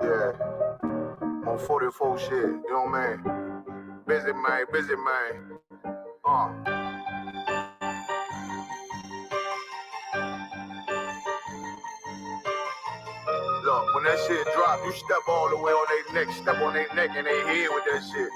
Yeah. On 44 shit, you know what I mean? Busy man. Look, when that shit drop, you step all the way on their neck, step on their neck and they head with that shit.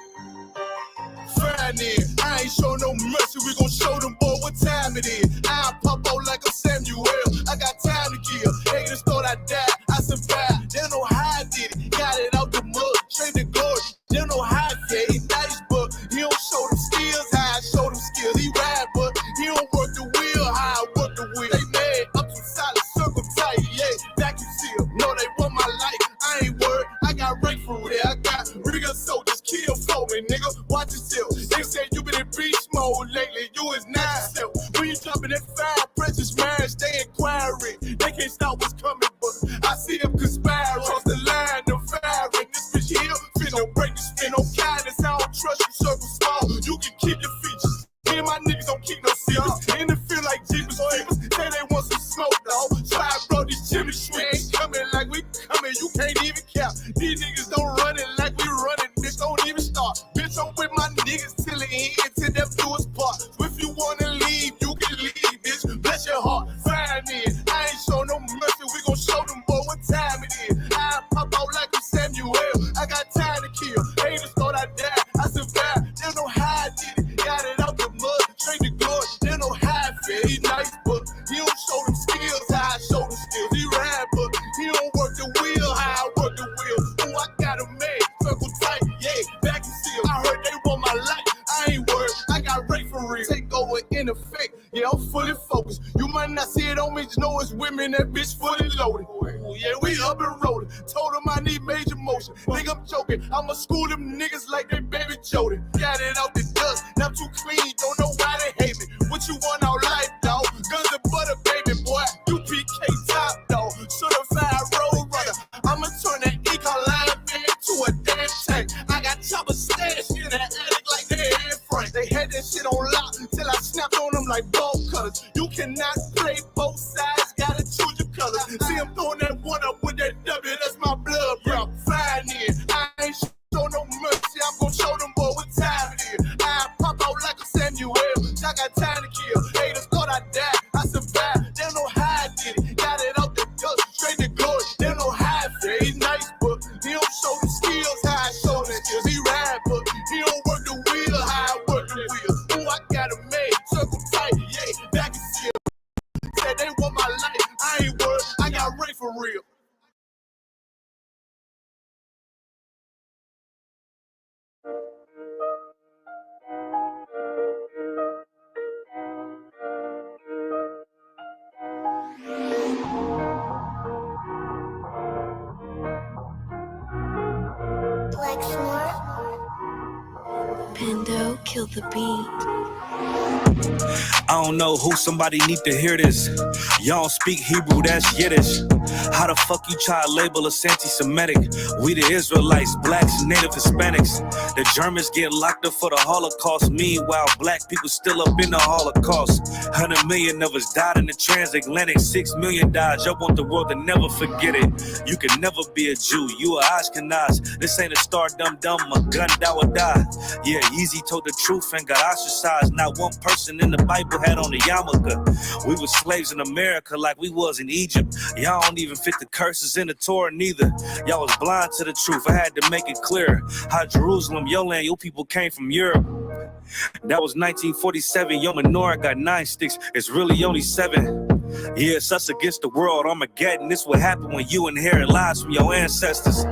Fine then, I ain't show no mercy, we gon' show them boy what time it is. I pop out like a Samuel, I got time to kill. Haters thought I died, I survived. They don't know how I did it, got it out the mud, straight to glory. They don't know how I get it, nice, but he don't show them skills, how I show them skills. He ride, but he don't work the wheel, how I work the wheel. They mad, up to solid, circle tight, yeah, vacuum seal. No, they want my life, I ain't worried, I got rank for it, I got real soldiers, kill for me, nigga, watch yourself. They said you been in beast mode lately, you is not yourself. When you jumping that fire, pressure smash, they inquiring. They can't stop what's coming, but I see them conspire. Cross the line, them firing. This bitch here, finna break the spin. No kindness, I don't trust you, circle small. You can keep your features. Me and my niggas don't keep no secrets. And it feel like Jeepers Creepers. Say they want some smoke, dog. So I brought these chimney sweeps. Coming like we coming, you can't even count. These niggas don't run it like we running, bitch, don't even start. Bitch, I'm with my niggas till the end, till them do us part. If you wanna leave, you can leave, bitch. Bless your heart, fine then. I ain't show no mercy, we gon' show them boy what time it is. I pop out like a Samuel, I got time to kill. Haters thought I died, I survived. They don't know how I did it, got it out the mud, straight to glory. They don't know how I feel. He nice, but he don't show them skills, how I show them skills. He ride, but he don't work the wheel, how I work the wheel. Ooh, I got a man, circle tight, yeah, back and seal. I heard they want my life, I ain't worried, I got rape for real. Take over in effect, yeah, I'm fully focused. You might not see it on me, just know it's women, that bitch fully loaded. Ooh, yeah, we up and rolling. Told them I need major motion. Think I'm joking, I'ma school them niggas like they baby Jody. Got it out the dust, now I'm too clean, don't know why they hate me. What you want out life, dog? Guns and butter, baby boy. You PK top, dog. Certified road runner. I'ma turn that eco-line into a damn tank. I got choppers stashed in the attic like they Anne Frank. They had that shit on lock till I snapped on them like bolt cutters. You cannot play both sides, gotta choose your colors. See, I'm throwing that one up with that W, that's my blood, bro. Fine in, I ain't show no mercy, I'm gon' show them boy what time it is. I pop out like a Samuel, I got time to kill. Haters thought I died, I survived. They don't know how I did it, got it out the dust, straight to glory. They don't know how I feel. He nice, but he don't show the skills, how I show the skills. He ride, but he don't work the wheel, how I work the wheel. Ooh, I got a man, circle tight, yeah, back and seal. Said they want my life, I ain't worried, I got rape for real. Pendo killed the beat. I don't know who, somebody need to hear this. Y'all speak Hebrew, that's Yiddish. How the fuck you try to label us anti-Semitic? We the Israelites, blacks, native Hispanics. The Germans get locked up for the Holocaust. Meanwhile, black people still up in the Holocaust. 100 million of us died in the transatlantic. 6 million died. Y'all want the world to never forget it. You can never be a Jew. You a Ashkenaz. This ain't a star dum-dum, a gun that would die. Yeah, Yeezy told the truth and got ostracized. Not one person in the Bible had on a yarmulke. We were slaves in America like we was in Egypt. Y'all don't even fit the curses in the Torah neither. Y'all was blind to the truth. I had to make it clear how Jerusalem, your land, your people came from Europe. That was 1947. Your menorah got 9 sticks. It's really only 7. Yeah, it's us against the world. Armageddon. This what happened when you inherit lies from your ancestors.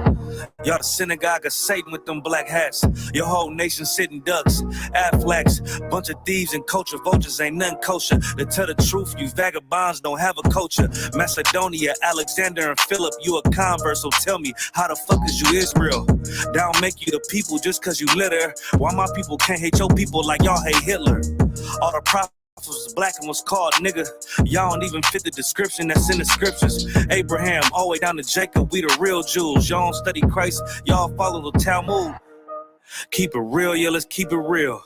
Y'all the synagogue of Satan with them black hats. Your whole nation sitting ducks, Aflacs, bunch of thieves and culture vultures, ain't nothing kosher. To tell the truth, you vagabonds don't have a culture. Macedonia, Alexander and Philip, you a convert, so tell me, how the fuck is you Israel? That don't make you the people just cause you litter. Why my people can't hate your people like y'all hate Hitler? All the prophets was black and was called nigga. Y'all don't even fit the description that's in the scriptures. Abraham, all the way down to Jacob, we the real Jews. Y'all don't study Christ, y'all follow the Talmud. Keep it real, yeah, let's keep it real.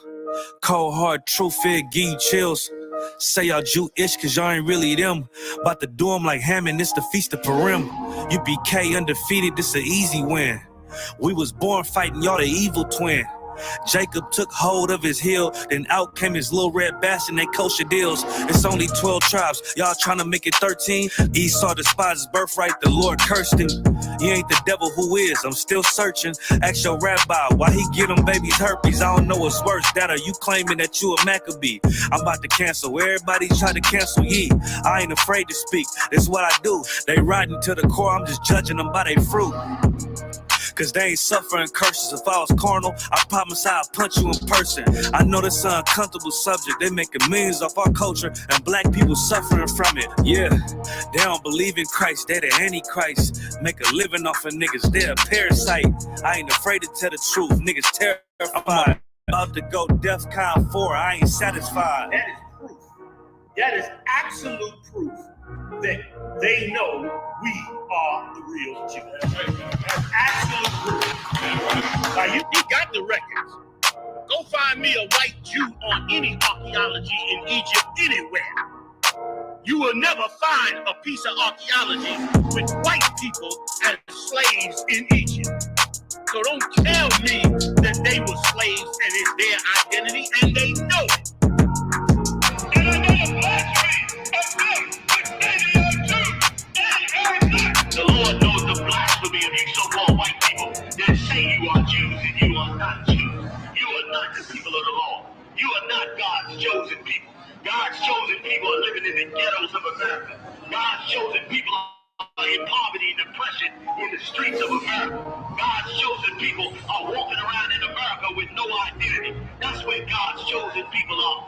Cold hard truth, it give you chills. Say y'all Jewish cause y'all ain't really them. About to do them like Hammond, it's the Feast of Purim. UPK undefeated, this an easy win. We was born fighting y'all the evil twin. Jacob took hold of his heel, then out came his little red bastard and they kosher deals. It's only 12 tribes, y'all trying to make it 13. Esau despised his birthright, the Lord cursed him. You ain't the devil, who is? I'm still searching. Ask your rabbi why he get them babies herpes. I don't know what's worse, that or you claiming that you a Maccabee. I'm about to cancel, everybody try to cancel ye. I ain't afraid to speak, that's what I do. They riding to the core, I'm just judging them by their fruit. Cause they ain't suffering curses. If I was carnal, I promise I'd punch you in person. I know this an uncomfortable subject. They making millions off our culture and black people suffering from it. Yeah, they don't believe in Christ. They the Antichrist. Make a living off of niggas. They a parasite. I ain't afraid to tell the truth. Niggas terrified. About to go DEFCON 4. I ain't satisfied. That is proof. That is absolute proof that they know we are the real Jews. That's absolute proof. Now you got the records. Go find me a white Jew on any archaeology in Egypt anywhere. You will never find a piece of archaeology with white people as slaves in Egypt. So don't tell me that they were slaves and it's their identity, and they know it. And another blasphemy of them. The Lord knows the blasphemy of you so-called white people that say you are Jews and you are not Jews. You are not the people of the law. You are not God's chosen people. God's chosen people are living in the ghettos of America. God's chosen people are in poverty and depression in the streets of America. God's chosen people are walking around in America with no identity. That's where God's chosen people are.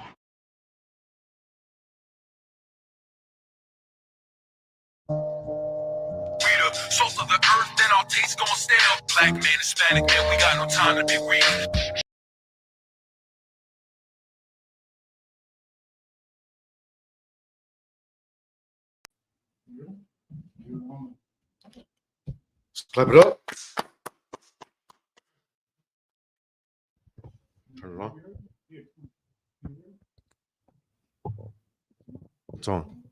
We the salt of the earth, then our taste gon' stale. Black man, Hispanic man, we got no time to be real. Clap it up. Turn it on. It's on.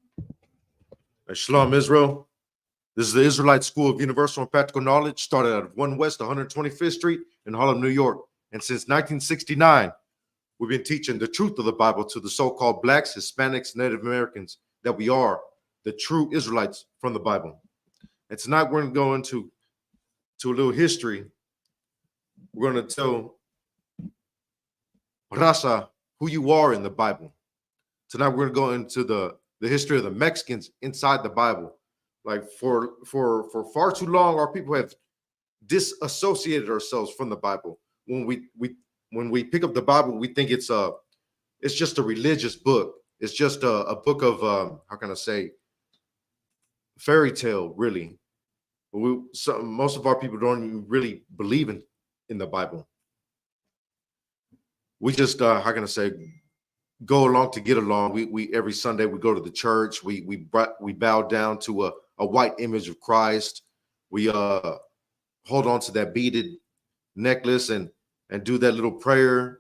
Hey, Shalom, Israel. This is the Israelite School of Universal and Practical Knowledge, started at 1 West 125th Street in Harlem, New York. And since 1969, we've been teaching the truth of the Bible to the so-called blacks, Hispanics, Native Americans, that we are the true Israelites from the Bible. And tonight we're going to go into a little history. We're going to tell Raza who you are in the Bible. Tonight we're going to go into the history of the Mexicans inside the Bible. Like for far too long, our people have disassociated ourselves from the Bible. When we pick up the Bible, we think it's just a religious book. It's just a book of how can I say, fairy tale, really. Most of our people don't even really believe in the Bible. We just how can I say, go along to get along. We every Sunday we go to the church. We bow down to a white image of Christ. We hold on to that beaded necklace and do that little prayer,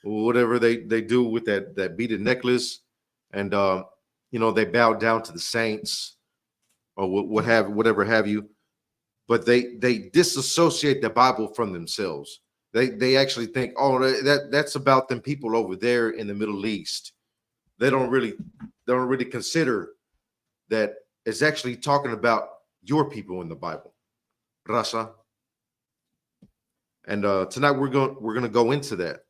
or whatever they do with that beaded necklace, and they bow down to the saints or whatever have you. But they disassociate the Bible from themselves. They actually think, oh, that's about them people over there in the Middle East. They don't really consider that it's actually talking about your people in the Bible, Raza. And tonight we're going to go into that.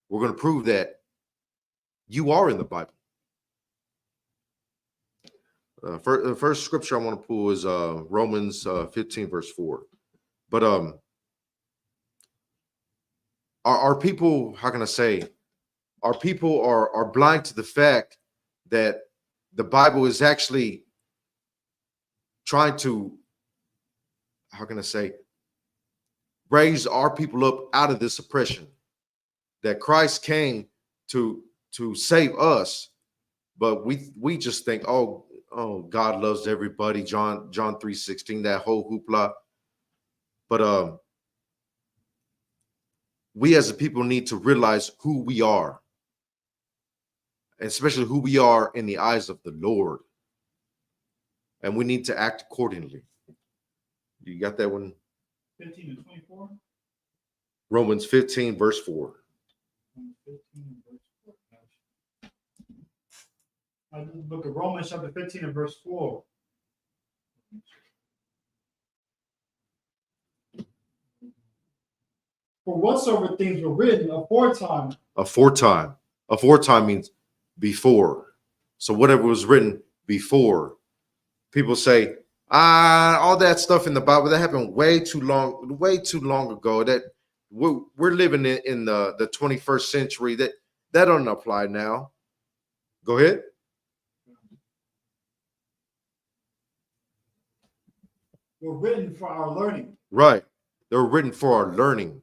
We're going to prove that you are in the Bible. The first scripture I want to pull is Romans 15 verse 4. But our people, how can I say, our people are blind to the fact that the Bible is actually trying to, how can I say, raise our people up out of this oppression. That Christ came to save us, but we just think, oh, God loves everybody. John 3:16, that whole hoopla. But we as a people need to realize who we are. especially who we are in the eyes of the Lord. And we need to act accordingly. You got that one? 15 to 24. Romans 15, verse 4. 15 verse 4. The book of Romans, chapter 15 and verse 4. For whatsoever things were written aforetime. Aforetime. Aforetime means before. So whatever was written before. People say, all that stuff in the Bible, that happened way too long ago. That we're living in the 21st century. That don't apply now. Go ahead. Were written for our learning. Right. They're written for our learning.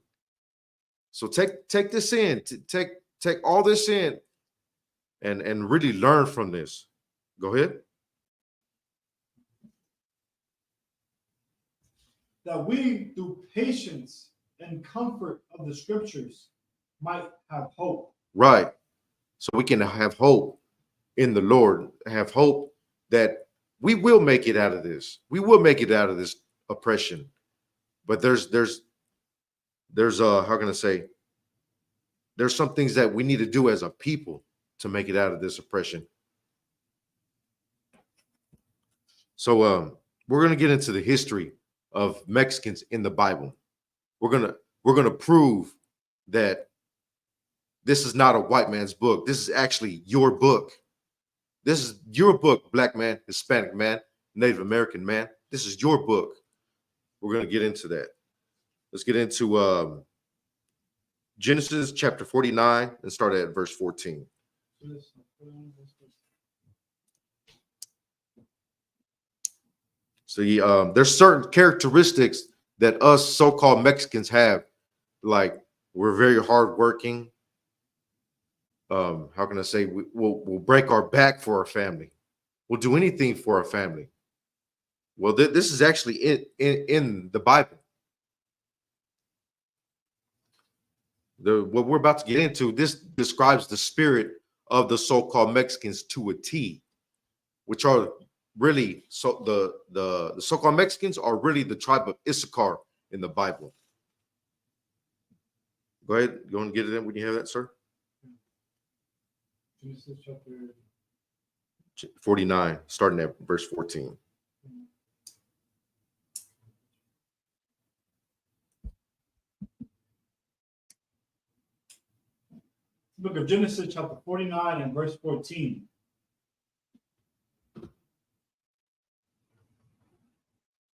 So take this in, take all this in and really learn from this. Go ahead. That we, through patience and comfort of the scriptures, might have hope. Right. So we can have hope in the Lord, have hope that we will make it out of this. We will make it out of this oppression. But there's how can I say? There's some things that we need to do as a people to make it out of this oppression. So we're going to get into the history of Mexicans in the Bible. We're going to prove that this is not a white man's book. This is actually your book. This is your book, Black man, Hispanic man, Native American man. This is your book. We're going to get into that. Let's get into Genesis chapter 49 and start at verse 14. So there's certain characteristics that us so-called Mexicans have, like we're very hardworking. How can I say? We'll break our back for our family. We'll do anything for our family. Well, this is actually in the Bible. What we're about to get into, this describes the spirit of the so-called Mexicans to a T, which are really the so-called Mexicans are really the tribe of Isupk in the Bible. Go ahead, you want to get it in when you have that, sir? Genesis chapter 49, starting at verse 14. Book of Genesis chapter 49 and verse 14.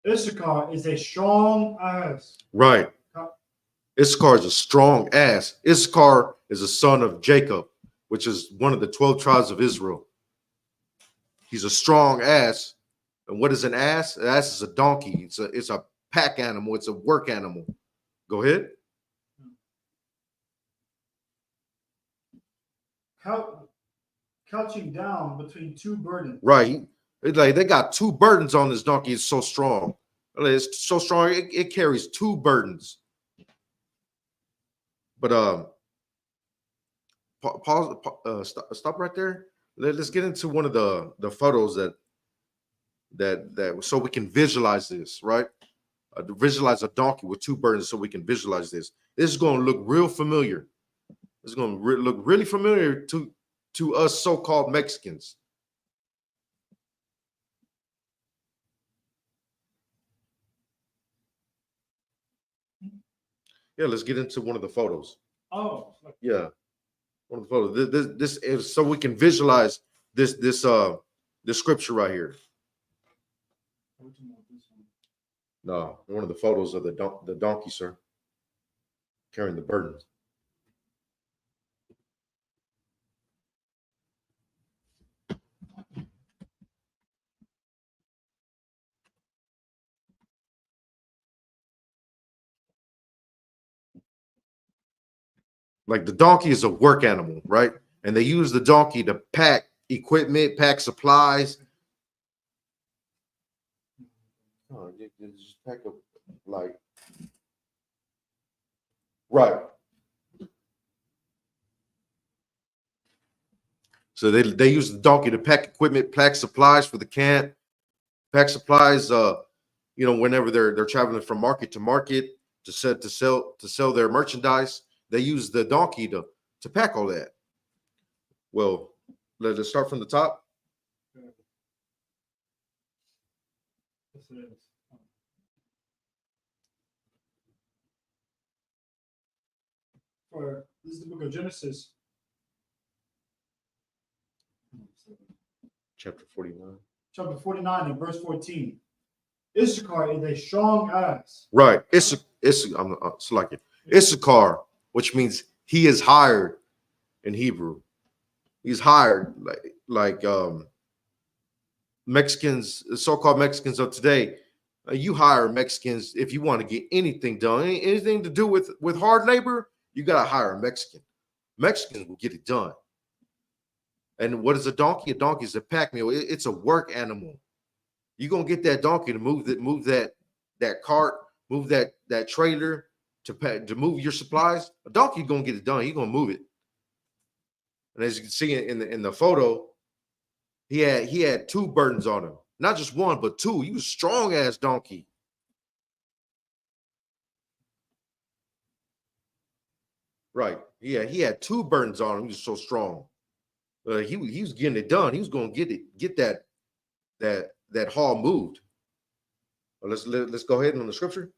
Issachar is a strong ass. Right. Issachar is a strong ass. Issachar is a son of Jacob, which is one of the 12 tribes of Israel. He's a strong ass. And what is an ass? An ass is a donkey. It's a pack animal. It's a work animal. Go ahead. Couching down between two burdens. Right. It's like they got two burdens on this donkey. It's so strong. It's so strong. It carries two burdens. But pause. Stop right there. Let's get into one of the photos that so we can visualize this, right? Visualize a donkey with two burdens, so we can visualize this. This is going to look real familiar. It's going to look really familiar to us so-called Mexicans. Yeah, let's get into one of the photos. Oh, yeah, one of the photos. This is so we can visualize this scripture right here. No, one of the photos of the donkey, sir, carrying the burdens. Like the donkey is a work animal, right? And they use the donkey to pack equipment, pack supplies. Oh, you just pack up like right. So they use the donkey to pack equipment, pack supplies for the camp, pack supplies. Whenever they're traveling from market to market to sell their merchandise, they use the donkey to pack all that. Well, let's start from the top. Yes, it is. For this is the book of Genesis. Chapter 49. Chapter 49 and verse 14. Issachar is a strong ass. Right. Issachar, which means he is hired in Hebrew. He's hired like Mexicans, so-called Mexicans of today. You hire Mexicans if you want to get anything done, anything to do with hard labor. You got to hire a Mexican. Mexicans will get it done. And what is a donkey? A donkey is a pack mule. It's a work animal. You're gonna get that donkey to move that cart, move that trailer to move your supplies. A donkey's gonna get it done. You're gonna move it. And as you can see in the photo, he had two burdens on him, not just one, but two. He was a strong ass donkey. Right. Yeah, he had two burdens on him. He was so strong. He was getting it done. He was going to get that haul moved. Well, let's go ahead on the scripture.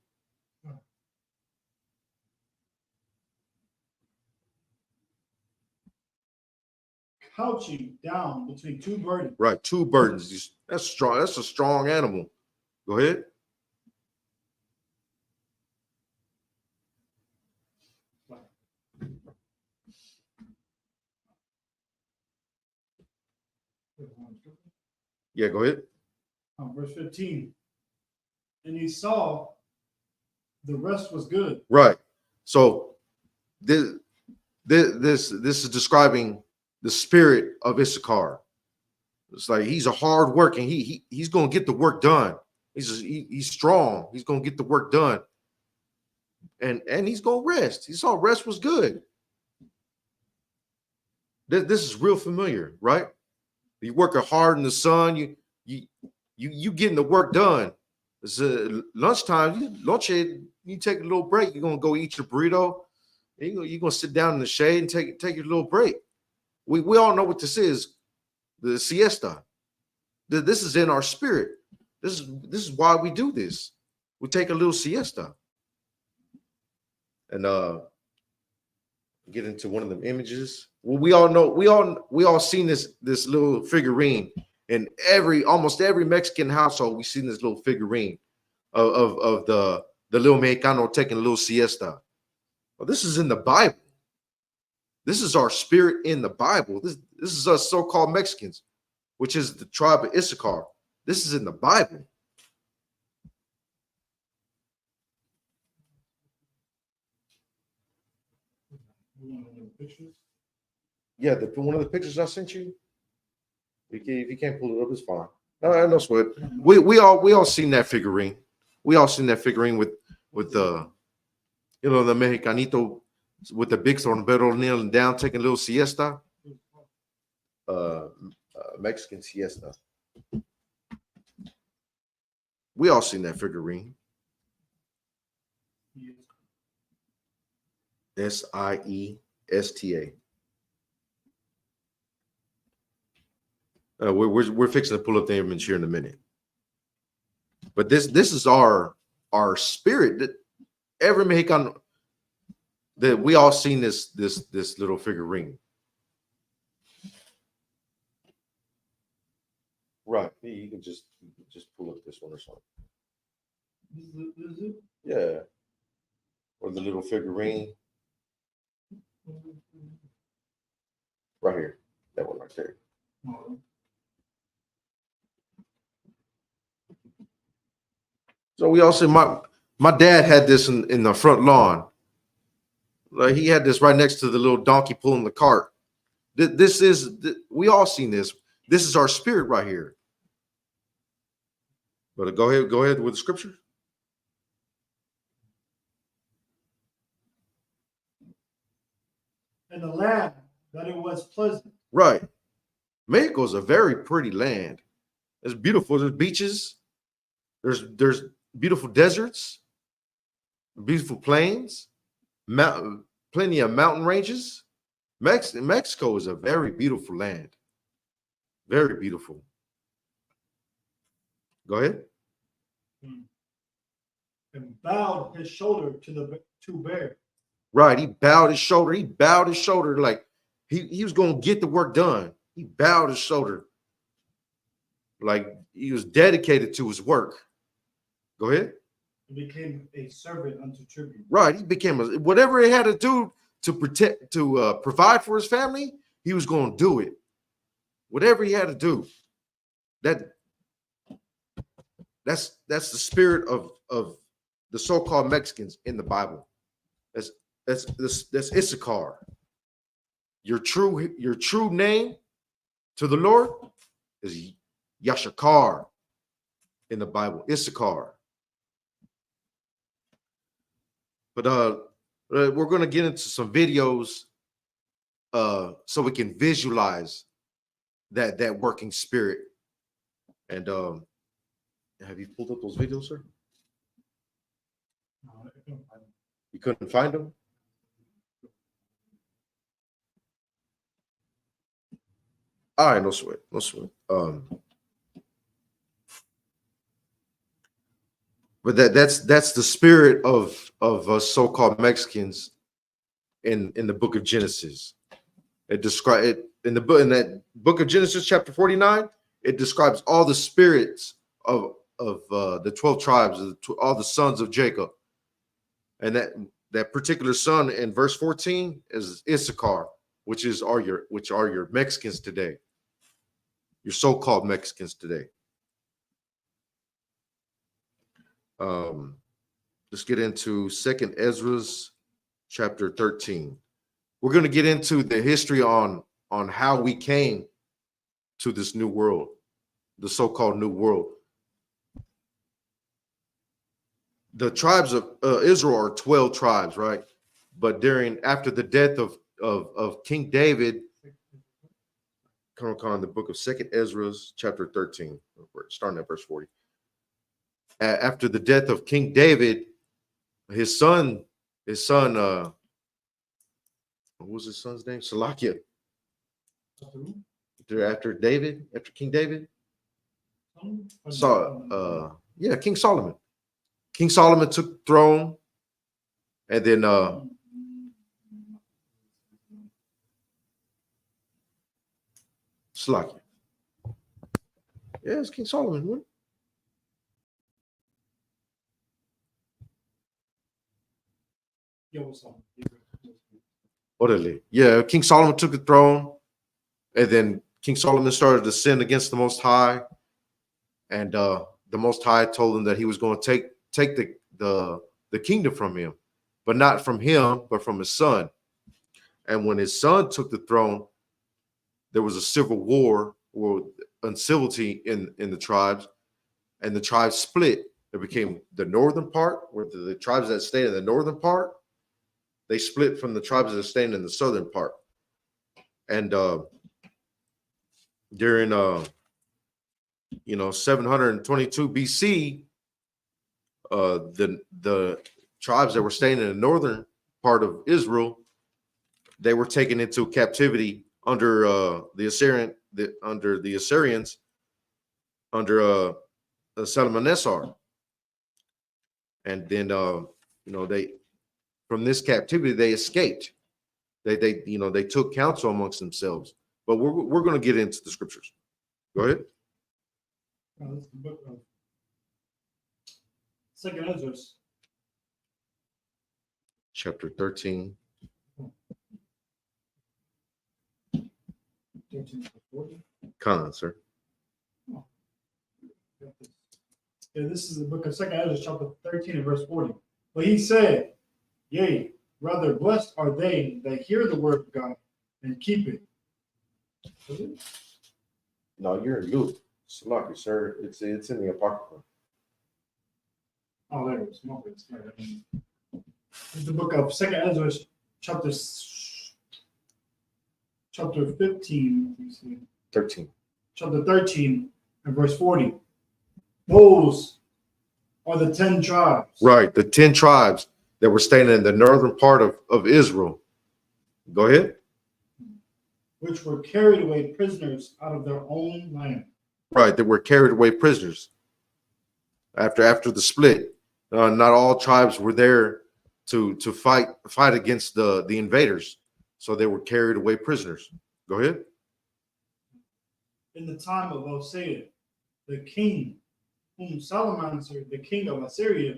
Couching down between two burdens. Right, two burdens. That's strong. That's a strong animal. Go ahead. Yeah, go ahead. Verse 15. And he saw the rest was good. Right. So this is describing the spirit of Issachar. It's like he's a hard working. He's going to get the work done. He's strong. He's going to get the work done. And he's going to rest. He saw rest was good. This is real familiar, right? You working hard in the sun. You getting the work done. It's lunchtime. You take a little break. You're gonna go eat your burrito. You're gonna sit down in the shade and take your little break. We all know what this is. The siesta. This is in our spirit. This is why we do this. We take a little siesta. And get into one of them images. Well, we all know, we all seen this little figurine in almost every Mexican household. We've seen this little figurine of the little Mexicano taking a little siesta. Well, this is in the Bible. This is our spirit in the Bible. This is us so-called Mexicans, which is the tribe of Issachar. This is in the Bible. Yeah, one of the pictures I sent you. If you can't pull it up, it's fine. No sweat. We all seen that figurine. We all seen that figurine with the the Mexicanito with the big sombrero kneeling down, taking a little siesta. Mexican siesta. We all seen that figurine. SIESTA. We're fixing to pull up the image here in a minute. But this is our spirit. That every Mexican that we all seen this little figurine. Right. You can just pull up this one or something. Yeah. Or the little figurine. Right here. That one right there. So we also my dad had this in the front lawn. Like he had this right next to the little donkey pulling the cart. We all seen this. This is our spirit right here. But go ahead with the scripture. And the land that it was pleasant. Right. Mexico is a very pretty land. It's beautiful. There's beaches. There's beautiful deserts, beautiful plains, plenty of mountain ranges. Mexico is a very beautiful land. Very beautiful. Go ahead. And bowed his shoulder to the bear. Right. He bowed his shoulder. He bowed his shoulder like he was going to get the work done. He bowed his shoulder like he was dedicated to his work. Go ahead. He became a servant unto tribute. Right. He became whatever he had to do to protect, to provide for his family. He was going to do it. Whatever he had to do. That's the spirit of the so-called Mexicans in the Bible. That's Isupk. Your true name to the Lord is Yashakar in the Bible. Isupk. But we're going to get into some videos so we can visualize that working spirit. And have you pulled up those videos, sir? No, I couldn't find them. You couldn't find them? All right, no sweat, no sweat. But that's the spirit of us so-called Mexicans in the book of Genesis. It describes it in that book of Genesis, chapter 49. It describes all the spirits of the 12 tribes, all the sons of Jacob, and that particular son in verse 14 is Isupk, which are your Mexicans today, your so-called Mexicans today. Let's get into 2nd Ezra's chapter 13. We're going to get into the history on how we came to this new world, the so-called new world. The tribes of Israel are 12 tribes, right? But after the death of King David, come on, the book of 2nd Ezra's chapter 13, starting at verse 40. After the death of King David, his son, what was his son's name? Salakia. After King David, King Solomon. King Solomon took the throne, and then Salakia. Yeah, it's King Solomon. What? Orderly. Yeah, King Solomon took the throne, and then King Solomon started to sin against the Most High, and the Most High told him that he was going to take the kingdom from him, but not from him, but from his son. And when his son took the throne, there was a civil war or uncivility in the tribes, and the tribes split. There became the northern part, where the tribes that stayed in the northern part, they split from the tribes that stayed in the southern part. And during 722 BC, the tribes that were staying in the northern part of Israel, they were taken into captivity under the Assyrians, under Salmanassar. And then they, from this captivity, they escaped. They took counsel amongst themselves. But we're going to get into the scriptures. Go ahead. That's the book of 2nd Ezra, chapter 13. 13-40. Con, sir. Oh. Yeah, this is the book of 2nd Ezra, chapter 13 and verse 40. But he said, yea, rather blessed are they that hear the word of God and keep it. No, you're in Luke. Salaki, sir. It's in the Apocrypha. Oh, there it is. It's the book of 2nd Ezra, chapter 15. 13. Chapter 13 and verse 40. Those are the 10 tribes. Right, the 10 tribes that were staying in the northern part of Israel. Go ahead. Which were carried away prisoners out of their own land. Right, that were carried away prisoners after the split. Not all tribes were there to fight against the invaders, so they were carried away prisoners. Go ahead. In the time of Hosea, the king, whom Salmanaser, the king of Assyria,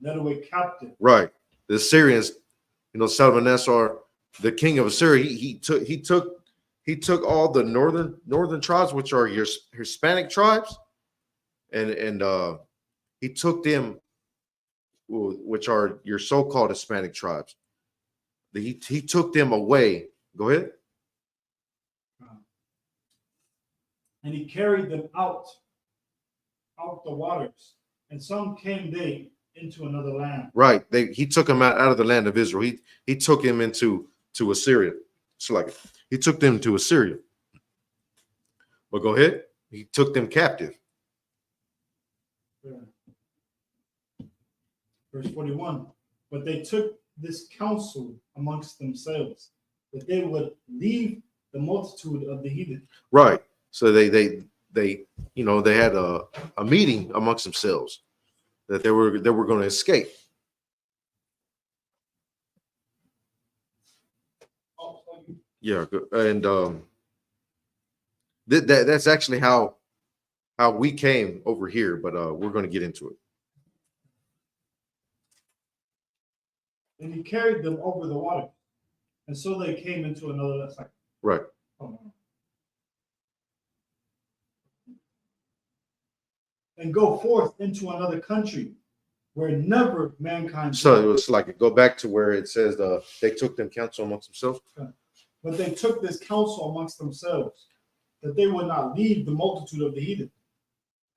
led away captive. Right, the Assyrians, Salmanaser, the king of Assyria, he took all the northern tribes, which are your Hispanic tribes, and he took them, which are your so-called Hispanic tribes. He took them away. Go ahead. And he carried them out the waters, and some came they into another land. Right. He took them out of the land of Israel. He took him to Assyria. It's like he took them to Assyria. But go ahead. He took them captive. Verse 41. But they took this counsel amongst themselves, that they would leave the multitude of the heathen. Right. So they had a meeting amongst themselves that they were going to escape. Yeah, and that's actually how we came over here, but we're going to get into it. And he carried them over the water, and so they came into another land. Right. And go forth into another country where never mankind. So it was like go back to where it says they took them counsel amongst themselves. But they took this counsel amongst themselves, that they would not leave the multitude of the heathen,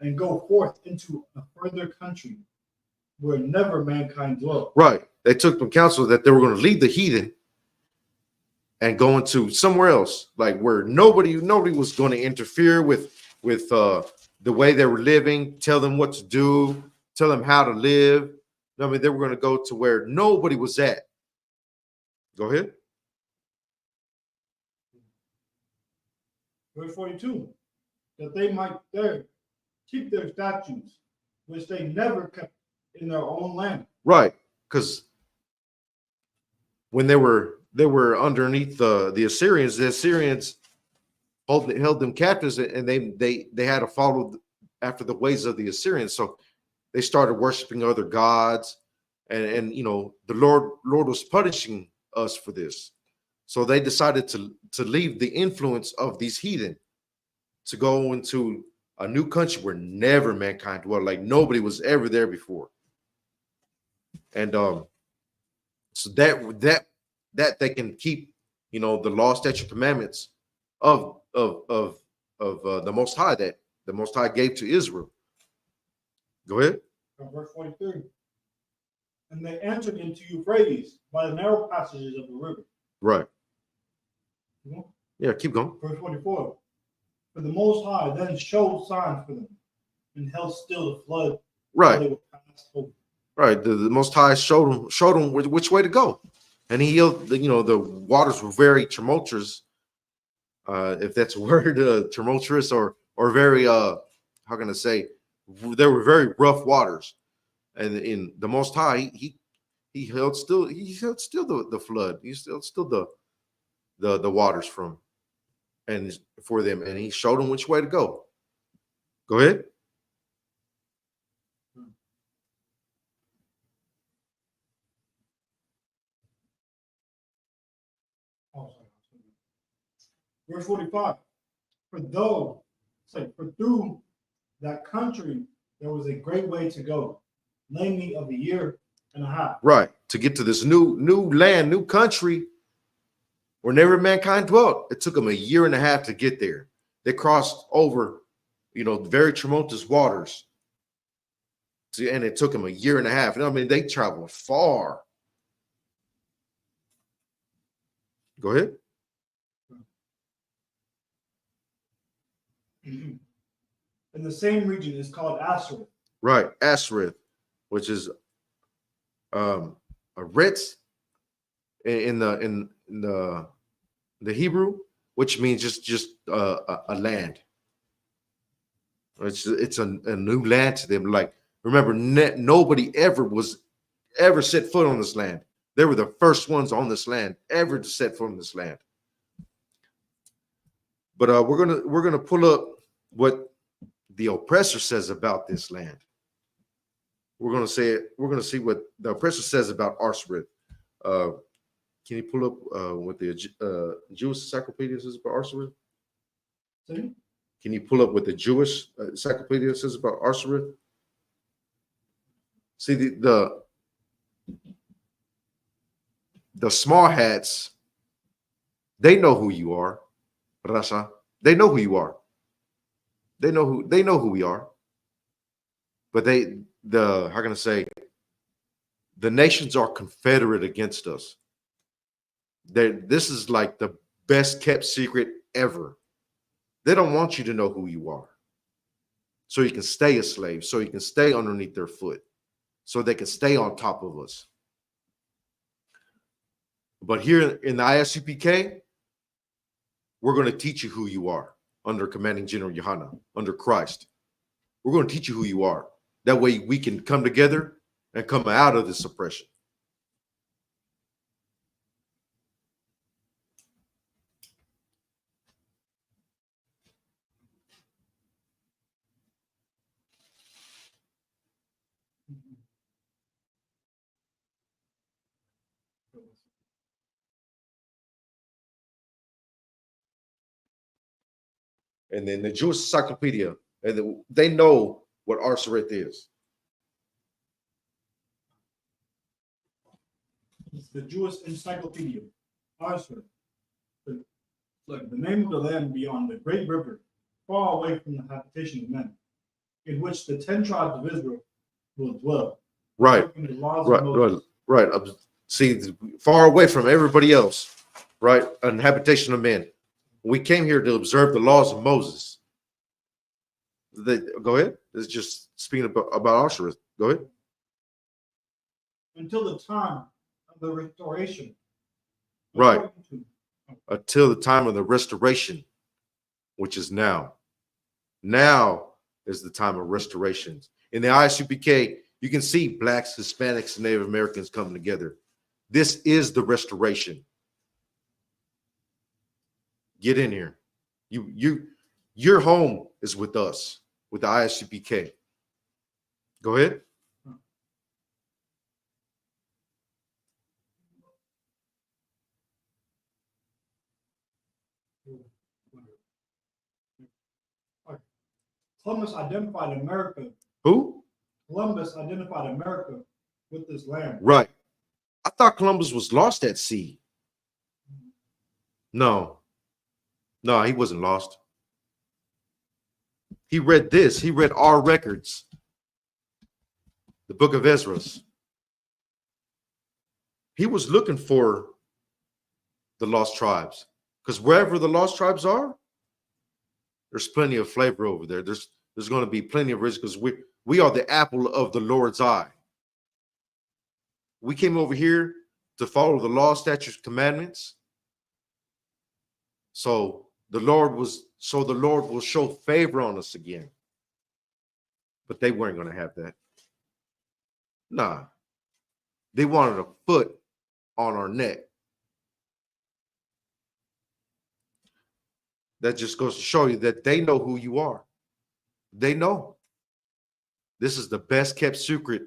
and go forth into a further country where never mankind dwelt. Right. They took them counsel that they were going to leave the heathen and go into somewhere else, like where nobody was going to interfere with the way they were living, tell them what to do, tell them how to live. I mean, they were going to go to where nobody was at. Go ahead. Verse 42, that they might there keep their statutes, which they never kept in their own land. Right, because when they were underneath the Assyrians held them captives, and they had to follow after the ways of the Assyrians. So they started worshiping other gods, and the Lord was punishing us for this. So they decided to leave the influence of these heathen to go into a new country where never mankind dwelt, like nobody was ever there before. And so that they can keep, the law, statute, commandments of the Most High that the Most High gave to Israel. Go ahead. Verse 43. And they entered into Euphrates by the narrow passages of the river. Right. Yeah, keep going. Verse 44. For the Most High then showed signs for them and held still the flood. Right. They were passed over. Right. The Most High showed them which way to go, and he healed. The waters were very tumultuous, if that's a word, tumultuous or very how can I say? They were very rough waters, and in the Most High, he held still. He held still the flood. He held still the waters from and for them, and he showed them which way to go. Go ahead. Verse 45. For through that country there was a great way to go, namely of a year and a half. Right. To get to this new land, new country where never mankind dwelt. It took them a year and a half to get there. They crossed over, very tumultuous waters. And it took them a year and a half. I mean, they traveled far. Go ahead. in the same region is called Asherah. Right, Asherah, which is a Ritz in the Hebrew, which means just a land. It's a new land to them. Like, remember, nobody ever set foot on this land. They were the first ones on this land ever to set foot on this land. But we're gonna pull up what the oppressor says about this land. We're gonna see what the oppressor says about Arsareth. Can you pull up what the Jewish encyclopedia says about Arsareth? Can you pull up what the Jewish encyclopedia says about Arsareth? See the small hats, they know who you are, Rasha. They know who you are. They know who we are. But how can I say, the nations are confederate against us. This is like the best kept secret ever. They don't want you to know who you are. So you can stay a slave, so you can stay underneath their foot, so they can stay on top of us. But here in the ISUPK, we're going to teach you who you are under Commanding General Johanna, under Christ. We're going to teach you who you are. That way we can come together and come out of this oppression. And then the Jewish encyclopedia, and they know what Arsareth is. It's the Jewish encyclopedia. Arsareth. Look, the name of the land beyond the great river, far away from the habitation of men, in which the 10 tribes of Israel will dwell. Right. Right. See, far away from everybody else, right? An habitation of men. We came here to observe the laws of Moses. Go ahead. It's just speaking about Arsareth. Go ahead. Until the time of the restoration. Right. Until the time of the restoration, which is now. Now is the time of restorations. In the ISUPK, you can see Blacks, Hispanics, and Native Americans coming together. This is the restoration. Get in here. Your home is with us, with the ISUPK. Go ahead. Columbus identified America. Who? Columbus identified America with this land. Right. I thought Columbus was lost at sea. No, he wasn't lost. He read this. He read our records, the book of Ezra's. He was looking for the lost tribes, because wherever the lost tribes are, there's plenty of flavor over there. There's going to be plenty of risk, because we are the apple of the Lord's eye. We came over here to follow the law, statutes, commandments. So the Lord will show favor on us again. But they weren't going to have that. Nah. They wanted a foot on our neck. That just goes to show you that they know who you are. They know. This is the best kept secret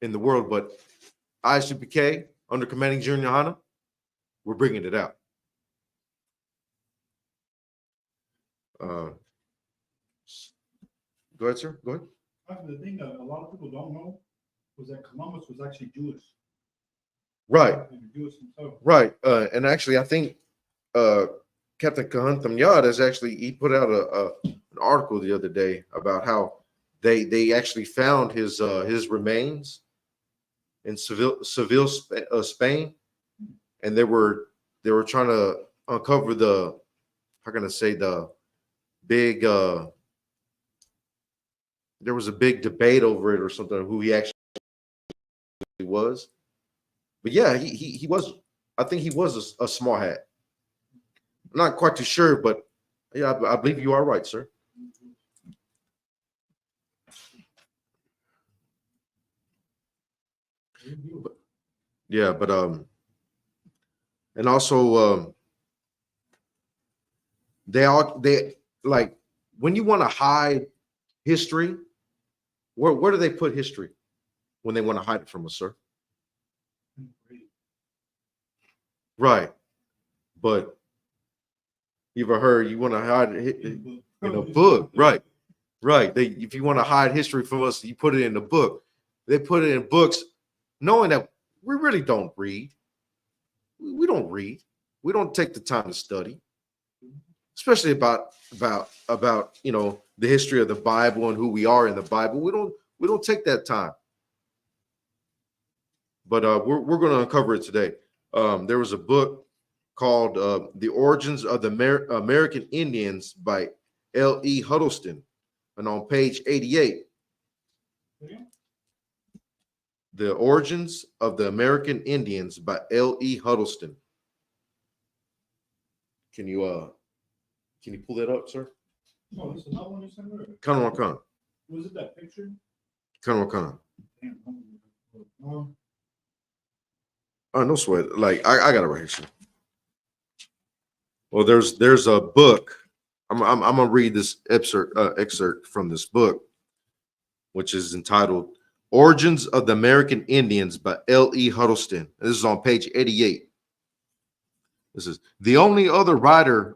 in the world, but ISUPK, under Commanding General Johanna, we're bringing it out. Go ahead, sir. Go ahead. The thing that a lot of people don't know was that Columbus was actually Jewish. Right. Jewish himself. Right. And actually, I think Captain Kahantham Yad he put out an article the other day about how they actually found his remains in Seville, Spain, and they were trying to uncover the big there was a big debate over it or something, who he actually was. But yeah, he was, I think he was a small hat. I'm not quite too sure, but yeah, I believe you are right, sir. Yeah, but and also they like, when you want to hide history, where do they put history when they want to hide it from us, sir? Right. But you've ever heard you want to hide it in a book, right? Right. They, if you want to hide history from us, you put it in the book. They put it in books, knowing that we really don't read. We don't read. We don't take the time to study, especially about the history of the Bible and who we are in the Bible. We don't take that time. But we're going to uncover it today. There was a book called "The Origins of the American Indians" by L.E. Huddleston, and on page 88. The Origins of the American Indians by L.E. Huddleston. Can you pull that up, sir? Oh, this is not one you sent me. Khan. Was it that picture? Khan. Damn. Oh, no sweat. Like I got it right here, sir. Well, there's a book. I'm gonna read this excerpt from this book, which is entitled "Origins of the American Indians" by L.E. Huddleston. This is on page 88. This is the only other writer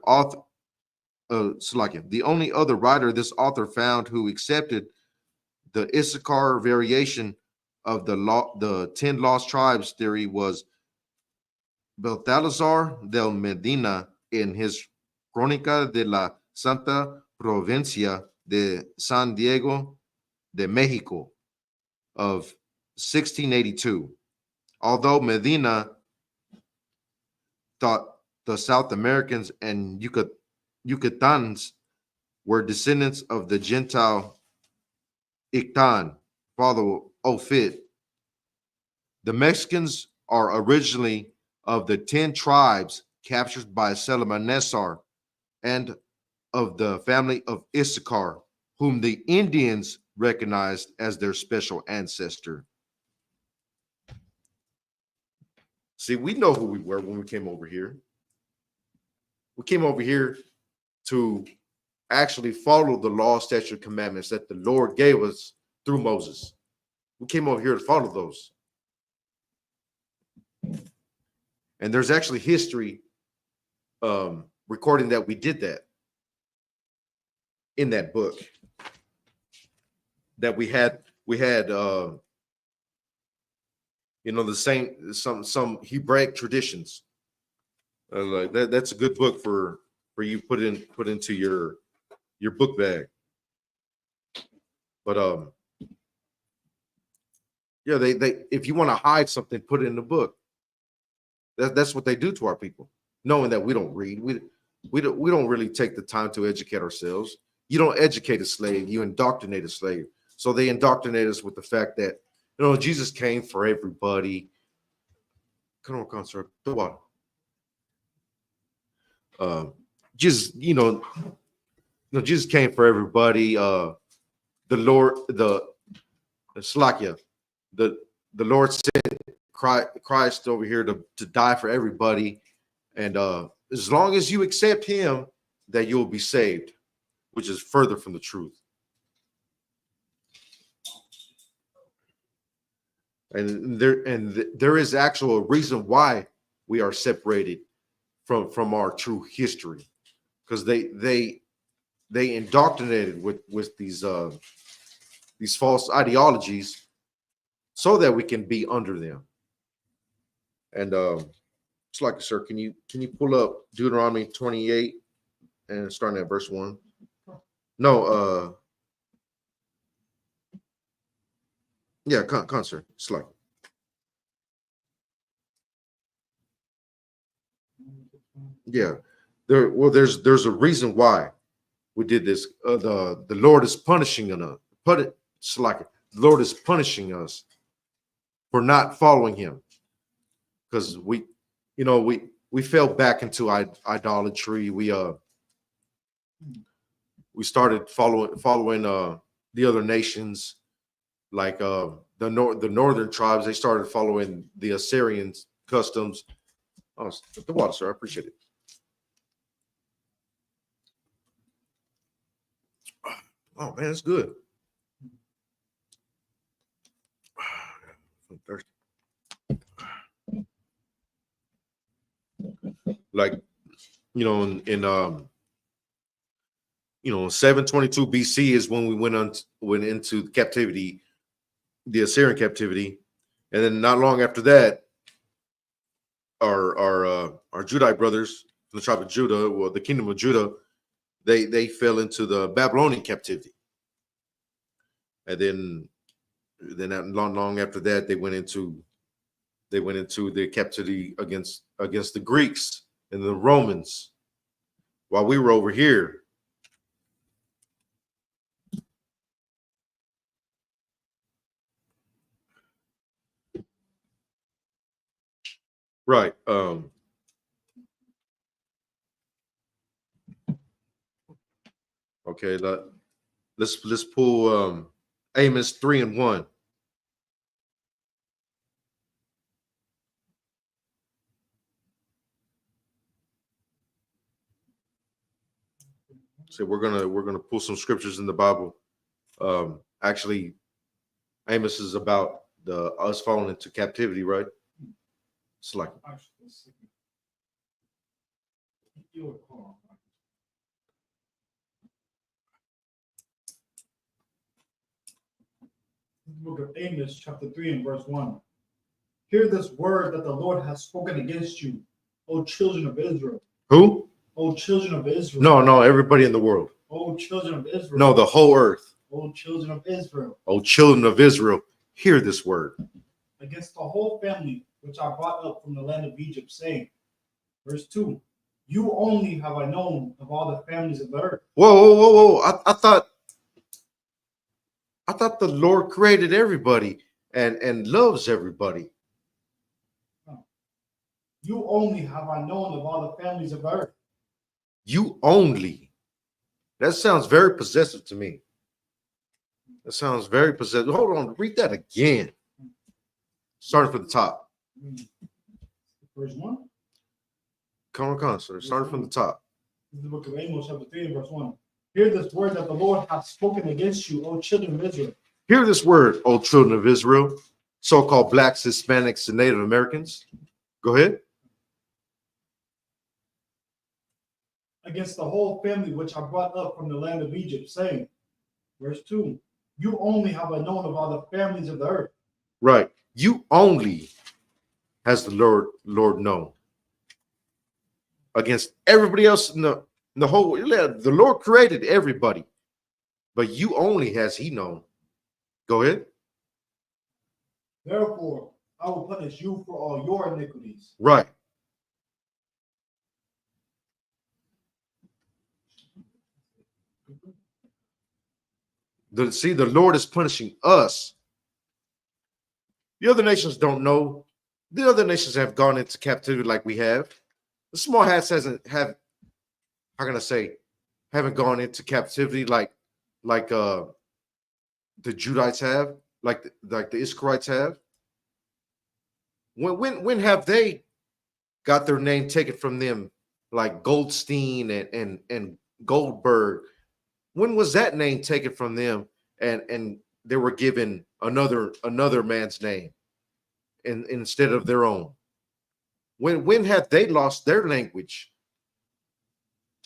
the only other writer this author found who accepted the Isupk variation of the 10 lost tribes theory was Baltasar del Medina in his Crónica de la Santa Provincia de San Diego de Mexico of 1682. Although Medina thought the South Americans and Yucatecans were descendants of the Gentile Ictan, father Ofit, the Mexicans are originally of the 10 tribes captured by Salmanasar and of the family of Issachar, whom the Indians recognized as their special ancestor. See, we know who we were when we came over here. We came over here to actually follow the law, statute, commandments that the Lord gave us through Moses. We came over here to follow those. And there's actually history recording that we did that in that book. That we had the same some Hebraic traditions. Like that's a good book for you put into your book bag. But yeah, they if you want to hide something, put it in the book. That's what they do to our people, knowing that we don't read. We don't really take the time to educate ourselves. You don't educate a slave, you indoctrinate a slave. So they indoctrinate us with the fact that, Jesus came for everybody. Come on, sir. The water. Jesus came for everybody. The Lord, the Lord sent Christ over here to die for everybody. And as long as you accept him, that you'll be saved, which is further from the truth. And there is actual reason why we are separated from our true history, because they indoctrinated with these false ideologies so that we can be under them. And it's like, sir, can you pull up Deuteronomy 28 and starting at verse 1? No, yeah, sir. It's like, yeah, there's a reason why we did this. The Lord is punishing us. It's like the Lord is punishing us for not following Him, because we fell back into idolatry. We started following the other nations, like the northern tribes. They started following the Assyrian customs. Oh, the water, sir. I appreciate it. Oh man, it's good. I'm thirsty. Like, in 722 BC is when we went into captivity, the Assyrian captivity, and then not long after that, our Judite brothers from the tribe of Judah, well, the kingdom of Judah, they fell into the Babylonian captivity, and then not long after that, they went into the captivity against the Greeks and the Romans, while we were over here. Right. Okay. Let's pull Amos 3:1. So we're gonna pull some scriptures in the Bible. Actually, Amos is about us falling into captivity, right? It's like book of Amos, chapter 3 and verse 1. Hear this word that the Lord has spoken against you, O children of Israel. Who? O children of Israel. No, everybody in the world. O children of Israel. No, the whole earth. O children of Israel. O children of Israel, hear this word. Against the whole family which I brought up from the land of Egypt, saying, verse 2, you only have I known of all the families of the earth. Whoa. I thought the Lord created everybody and loves everybody. You only have I known of all the families of the earth. You only. That sounds very possessive to me. That sounds very possessive. Hold on, read that again. Starting from the top. Verse 1. Come on, sir. Starting from the top. This is the book of Amos, chapter 3 and verse 1. Hear this word that the Lord hath spoken against you, O children of Israel. Hear this word, O children of Israel, so-called blacks, Hispanics, and Native Americans. Go ahead. Against the whole family which I brought up from the land of Egypt, saying, verse 2, you only have I known of all the families of the earth. Right. You only has the Lord known. Against everybody else in the whole, the Lord created everybody, but you only has He known. Go ahead. Therefore, I will punish you for all your iniquities. Right. The Lord is punishing us. The other nations don't know. The other nations have gone into captivity like we have. The small hats haven't gone into captivity like the Judites have, like the Isukrites have. When have they got their name taken from them, like Goldstein and Goldberg? When was that name taken from them and they were given another man's name instead of their own? When have they lost their language?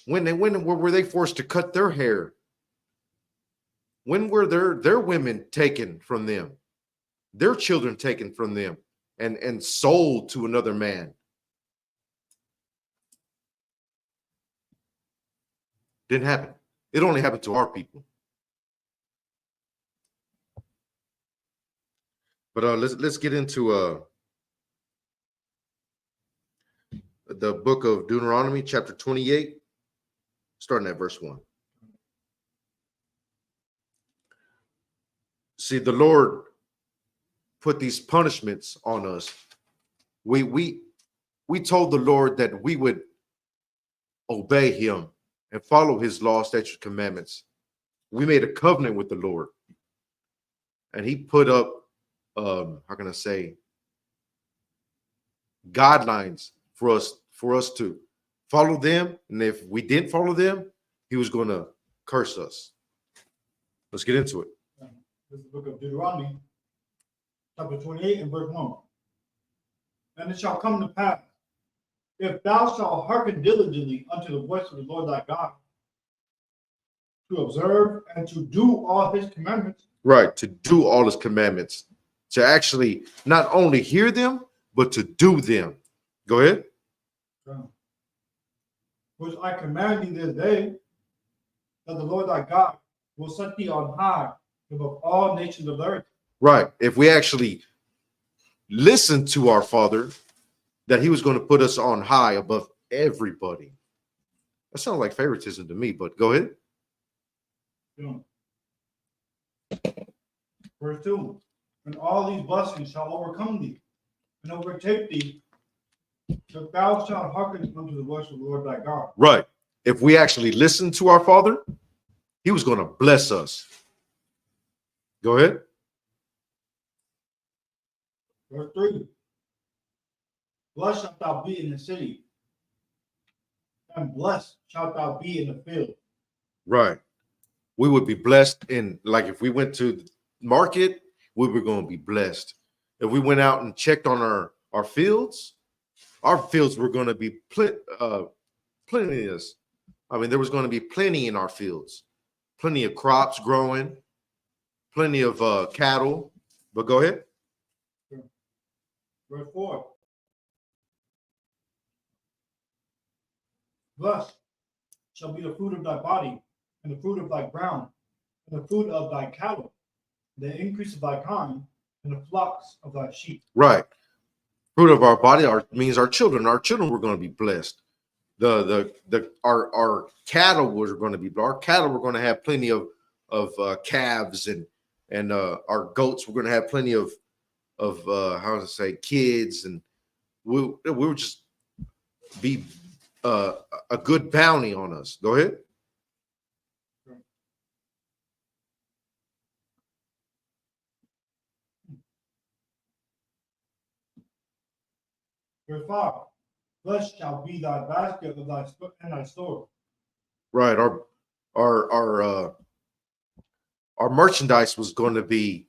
When were they forced to cut their hair? When were their women taken from them, their children taken from them and sold to another man? Didn't happen. It only happened to our people. But let's get into the book of Deuteronomy, chapter 28, starting at verse 1. See, the Lord put these punishments on us. We told the Lord that we would obey him and follow his law, statutes, commandments. We made a covenant with the Lord, and he put up how can I say, guidelines for us to follow them. And if we didn't follow them, he was going to curse us. Let's get into it. This is the book of Deuteronomy, chapter 28 and verse 1. And it shall come to pass, if thou shalt hearken diligently unto the voice of the Lord thy God, to observe and to do all his commandments. Right, to do all his commandments, to actually not only hear them, but to do them. Go ahead. Which I command thee this day, that the Lord thy God will set thee on high above all nations of the earth. Right. If we actually listen to our Father, that he was going to put us on high above everybody. That sounds like favoritism to me, but go ahead. Verse 2. And all these blessings shall overcome thee and overtake thee, if thou shalt hearken unto the voice of the Lord thy God. Right. If we actually listen to our Father, he was going to bless us. Go ahead. Verse 3. Blessed shalt thou be in the city, and blessed shalt thou be in the field. Right. We would be blessed in, like if we went to the market, we were going to be blessed. If we went out and checked on our fields were going to be plenteous. I mean, there was going to be plenty in our fields, plenty of crops growing, plenty of cattle. But go ahead. Verse 4. Blessed shall be the fruit of thy body, and the fruit of thy ground, and the fruit of thy cattle, the increase of thy kind, and the flocks of thy sheep. Right. Fruit of our body means our children. Our children were going to be blessed. Our cattle were going to be. Our cattle were going to have plenty of calves, and our goats were going to have plenty of how to say, kids, and we would just be a good bounty on us. Go ahead. Verse 5. Blessed shall be thy basket of thy store. Right. Our merchandise was going to be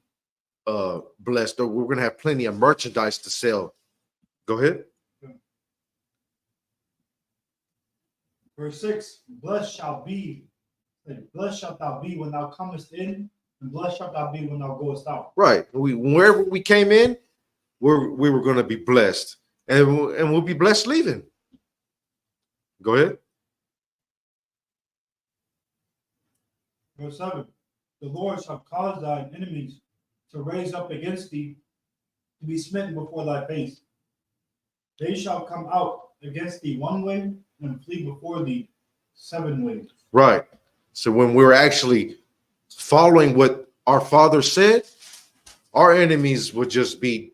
blessed, or we're going to have plenty of merchandise to sell. Go ahead. Verse 6. Blessed shalt thou be when thou comest in, and blessed shalt thou be when thou goest out. Right. Wherever we came in, we were going to be blessed, and we'll be blessed leaving. Go ahead. Verse 7. The Lord shall cause thine enemies to raise up against thee, to be smitten before thy face. They shall come out against thee one way, and flee before thee 7 ways. Right. So when we're actually following what our Father said, our enemies would just be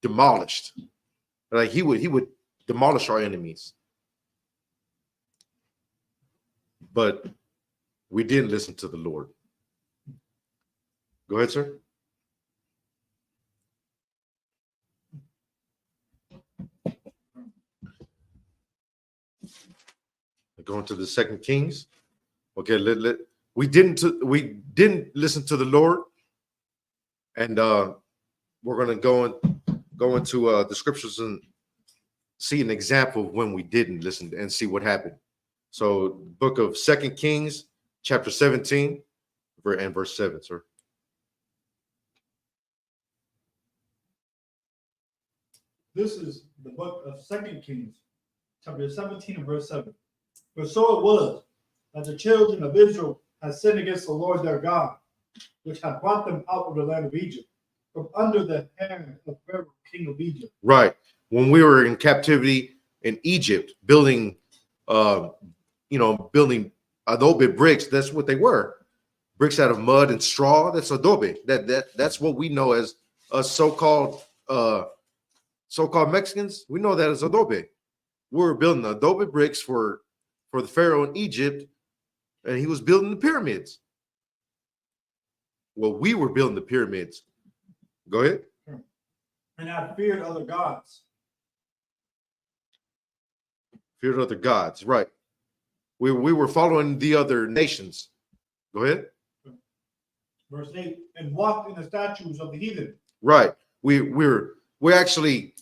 demolished. Like he would demolish our enemies. But we didn't listen to the Lord. Go ahead, sir. Going to the 2 Kings. Okay, we didn't listen to the Lord, and we're going to go into the scriptures and see an example of when we didn't listen and see what happened. So, book of 2 Kings, chapter 17, and verse 7, sir. This is the book of 2 Kings, chapter 17 and verse 7. For so it was that the children of Israel had sinned against the Lord their God, which had brought them out of the land of Egypt, from under the hand of Pharaoh, king of Egypt. Right. When we were in captivity in Egypt, building building adobe bricks, that's what they were. bricks out of mud and straw. That's adobe. That's what we know as us so-called Mexicans. We know that as adobe. We were building adobe bricks for the Pharaoh in Egypt, and he was building the pyramids. Well, we were building the pyramids. Go ahead. And I feared other gods. Feared other gods, right? We were following the other nations. Go ahead. Verse 8, and walked in the statues of the heathen. Right. We're actually,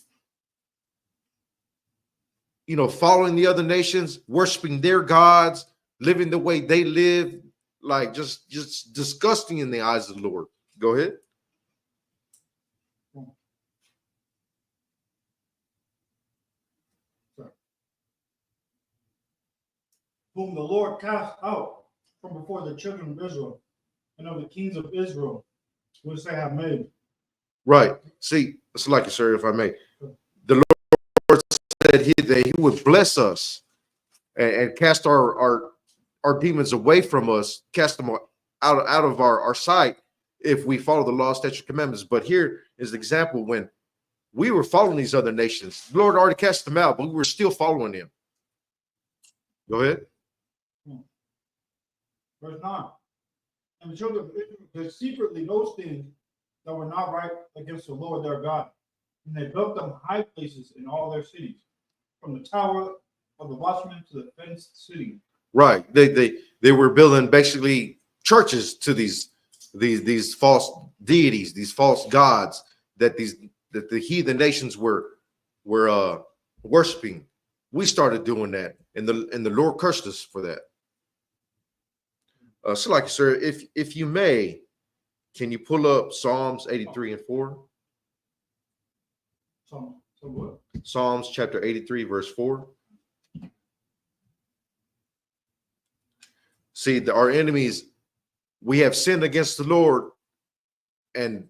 following the other nations, worshiping their gods, living the way they live, like just disgusting in the eyes of the Lord. Go ahead. Whom the Lord cast out from before the children of Israel and of the kings of Israel, which they have made. Right. See, it's like, sir, if I may, the Lord said that he would bless us and cast our demons away from us, cast them out of our sight if we follow the law, statute, commandments. But here is the example when we were following these other nations. The Lord already cast them out, but we were still following them. Go ahead. Verse 9. And the children of Israel did secretly those things that were not right against the Lord their God. And they built them high places in all their cities, from the tower of the watchman to the fenced city. Right. They were building basically churches to these false deities, these false gods that the heathen nations were worshiping. We started doing that, and the Lord cursed us for that. So, like, sir, if you may, can you pull up Psalms 83 and 4? So what? Psalms chapter 83, verse 4. See, our enemies, we have sinned against the Lord, and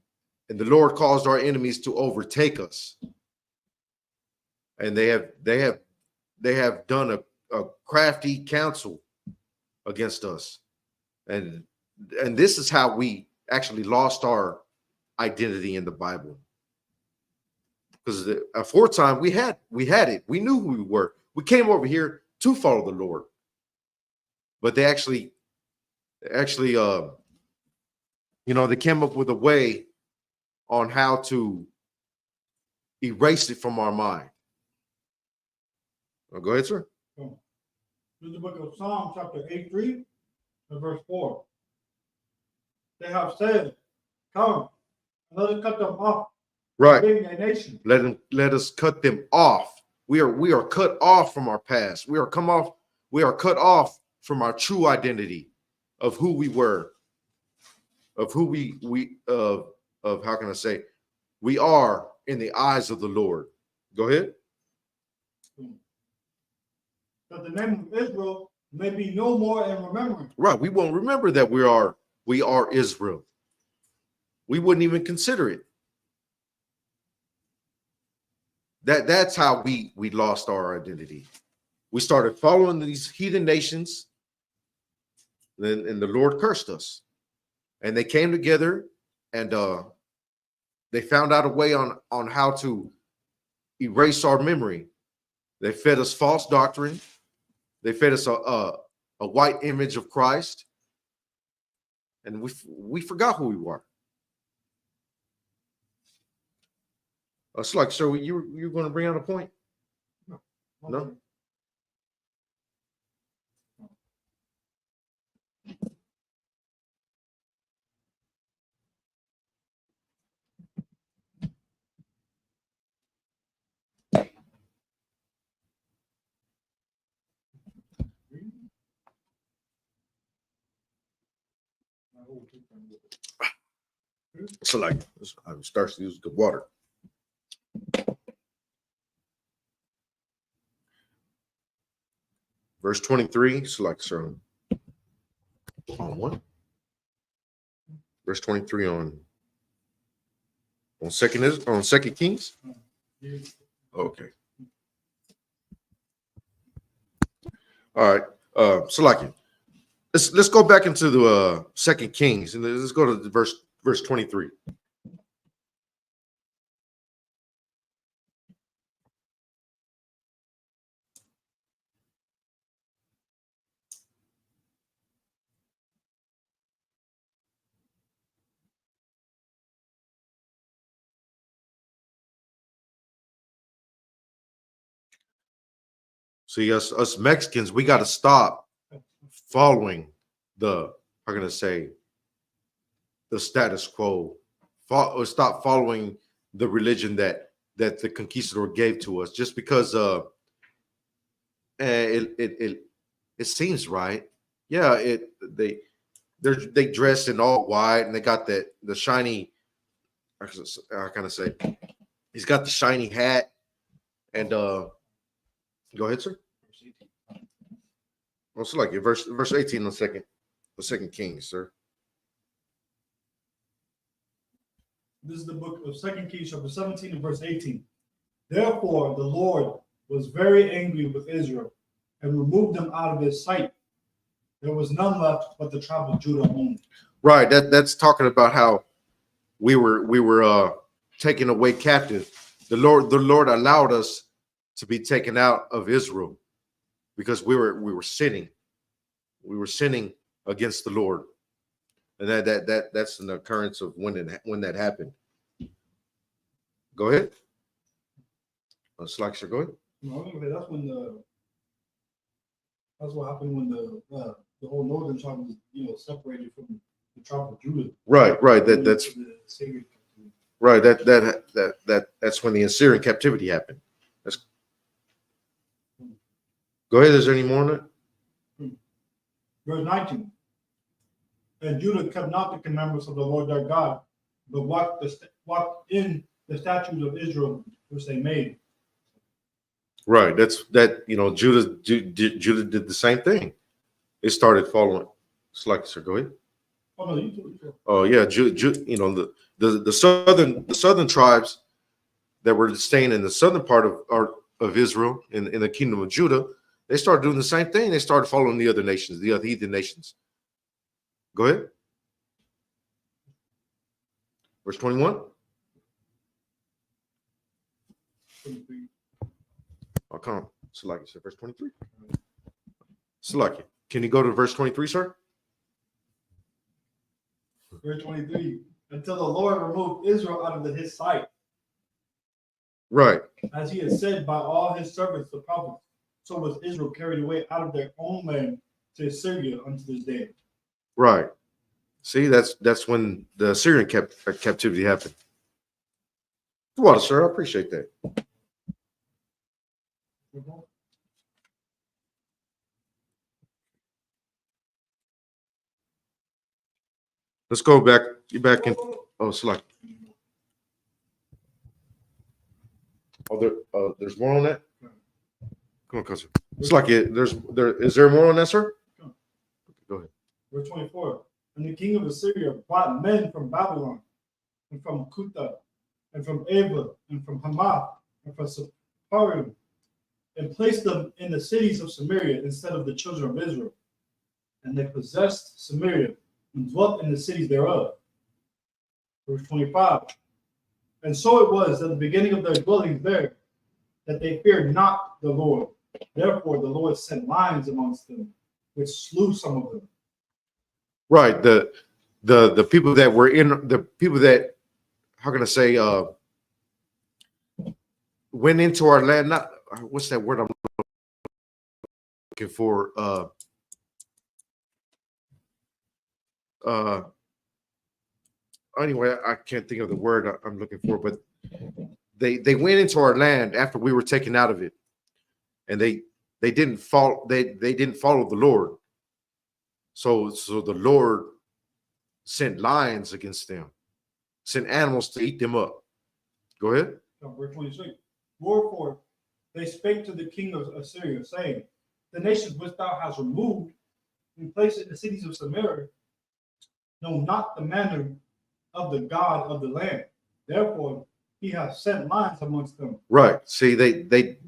the Lord caused our enemies to overtake us. And they have done a crafty counsel against us. And this is how we actually lost our identity in the Bible. Because aforetime we had it. We knew who we were. We came over here to follow the Lord. But they actually they came up with a way on how to erase it from our mind. Go ahead, sir. This is the book of Psalms, chapter 83, and verse 4. They have said, come, and let us cut them off. Right. A nation. Let us cut them off. We are cut off from our past. We are cut off from our true identity of who we were, of who of how can I say, we are in the eyes of the Lord. Go ahead. That the name of Israel may be no more in remembrance. Right. We won't remember that we are Israel. We wouldn't even consider it. That's how we lost our identity. We started following these heathen nations, and the Lord cursed us. And they came together, and they found out a way on how to erase our memory. They fed us false doctrine. They fed us a white image of Christ, and we forgot who we were. It's like, so you're going to bring out a point? No? So like, I'm starting to use good water. Verse 23, select sir. On what? Verse 23 on Second Kings? Okay. All right. Select it. let's go back into the Second Kings, and let's go to verse 23. See, us Mexicans, we got to stop following the, how can I say, the status quo. Stop following the religion that the conquistador gave to us, just because it seems right. Yeah, they dress in all white, and they got the shiny. How can I say? He's got the shiny hat, and go ahead, sir. Also, like it, verse 18 the second Kings, sir. This is the book of 2 Kings, chapter 17 and verse 18. Therefore, the Lord was very angry with Israel and removed them out of his sight. There was none left but the tribe of Judah only. Right. That's talking about how we were taken away captive. The Lord allowed us to be taken out of Israel because we were sinning. We were sinning against the Lord. And that's an occurrence of when that happened. Go ahead. Slack, sir, go ahead. No, that's what happened when the whole northern tribe was separated from the tribe of Judah. Right. That's right. That's when the Assyrian captivity happened. Go ahead. Is there any more on that? Verse 19. And Judah kept not the commandments of the Lord their God, but walked in the statutes of Israel which they made. Right. Judah did the same thing. They started following. It's like, sir, go ahead. Oh no, you. Oh yeah, the southern tribes that were staying in the southern part of Israel in the kingdom of Judah, they started doing the same thing. They started following the other nations, the other heathen nations. Go ahead. Verse 21. I'll come. Select it, verse 23. Select it. Can you go to verse 23, sir? Verse 23. Until the Lord removed Israel out of his sight. Right. As he had said by all his servants, the prophets, so was Israel carried away out of their own land to Assyria unto this day. Right. See, that's when the Assyrian captivity happened. Water, sir. I appreciate that. Let's go back. You back in? Oh, select. Oh, there's more on that. Come on, cousin. It's like it. Is there more on that, sir? Go ahead. Verse 24. And the king of Assyria brought men from Babylon, and from Cutha, and from Ava, and from Hamath, and from Sepharim, and placed them in the cities of Samaria instead of the children of Israel. And they possessed Samaria and dwelt in the cities thereof. Verse 25. And so it was at the beginning of their dwellings there that they feared not the Lord. Therefore the Lord sent lions amongst them, which slew some of them. Right. The people that were in the people that, how can I say, went into our land. Not what's that word I'm looking for? Anyway, I can't think of the word I'm looking for, but they went into our land after we were taken out of it, and they didn't follow the Lord. So the Lord sent lions against them, sent animals to eat them up. Go ahead. Verse 26. Wherefore they spake to the king of Assyria, saying, the nations which thou hast removed and placed in the cities of Samaria know not the manner of the God of the land. Therefore he hath sent lions amongst them. Right. See, the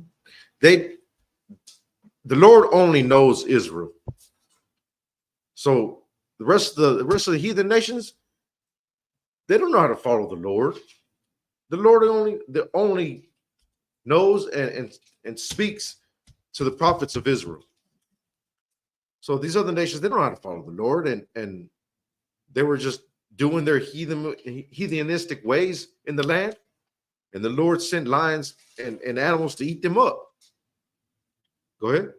Lord only knows Israel. So the rest of the heathen nations, they don't know how to follow the Lord. The Lord only knows and speaks to the prophets of Israel. So these other nations, they don't know how to follow the Lord, and they were just doing their heathenistic ways in the land, and the Lord sent lions and animals to eat them up. Go ahead.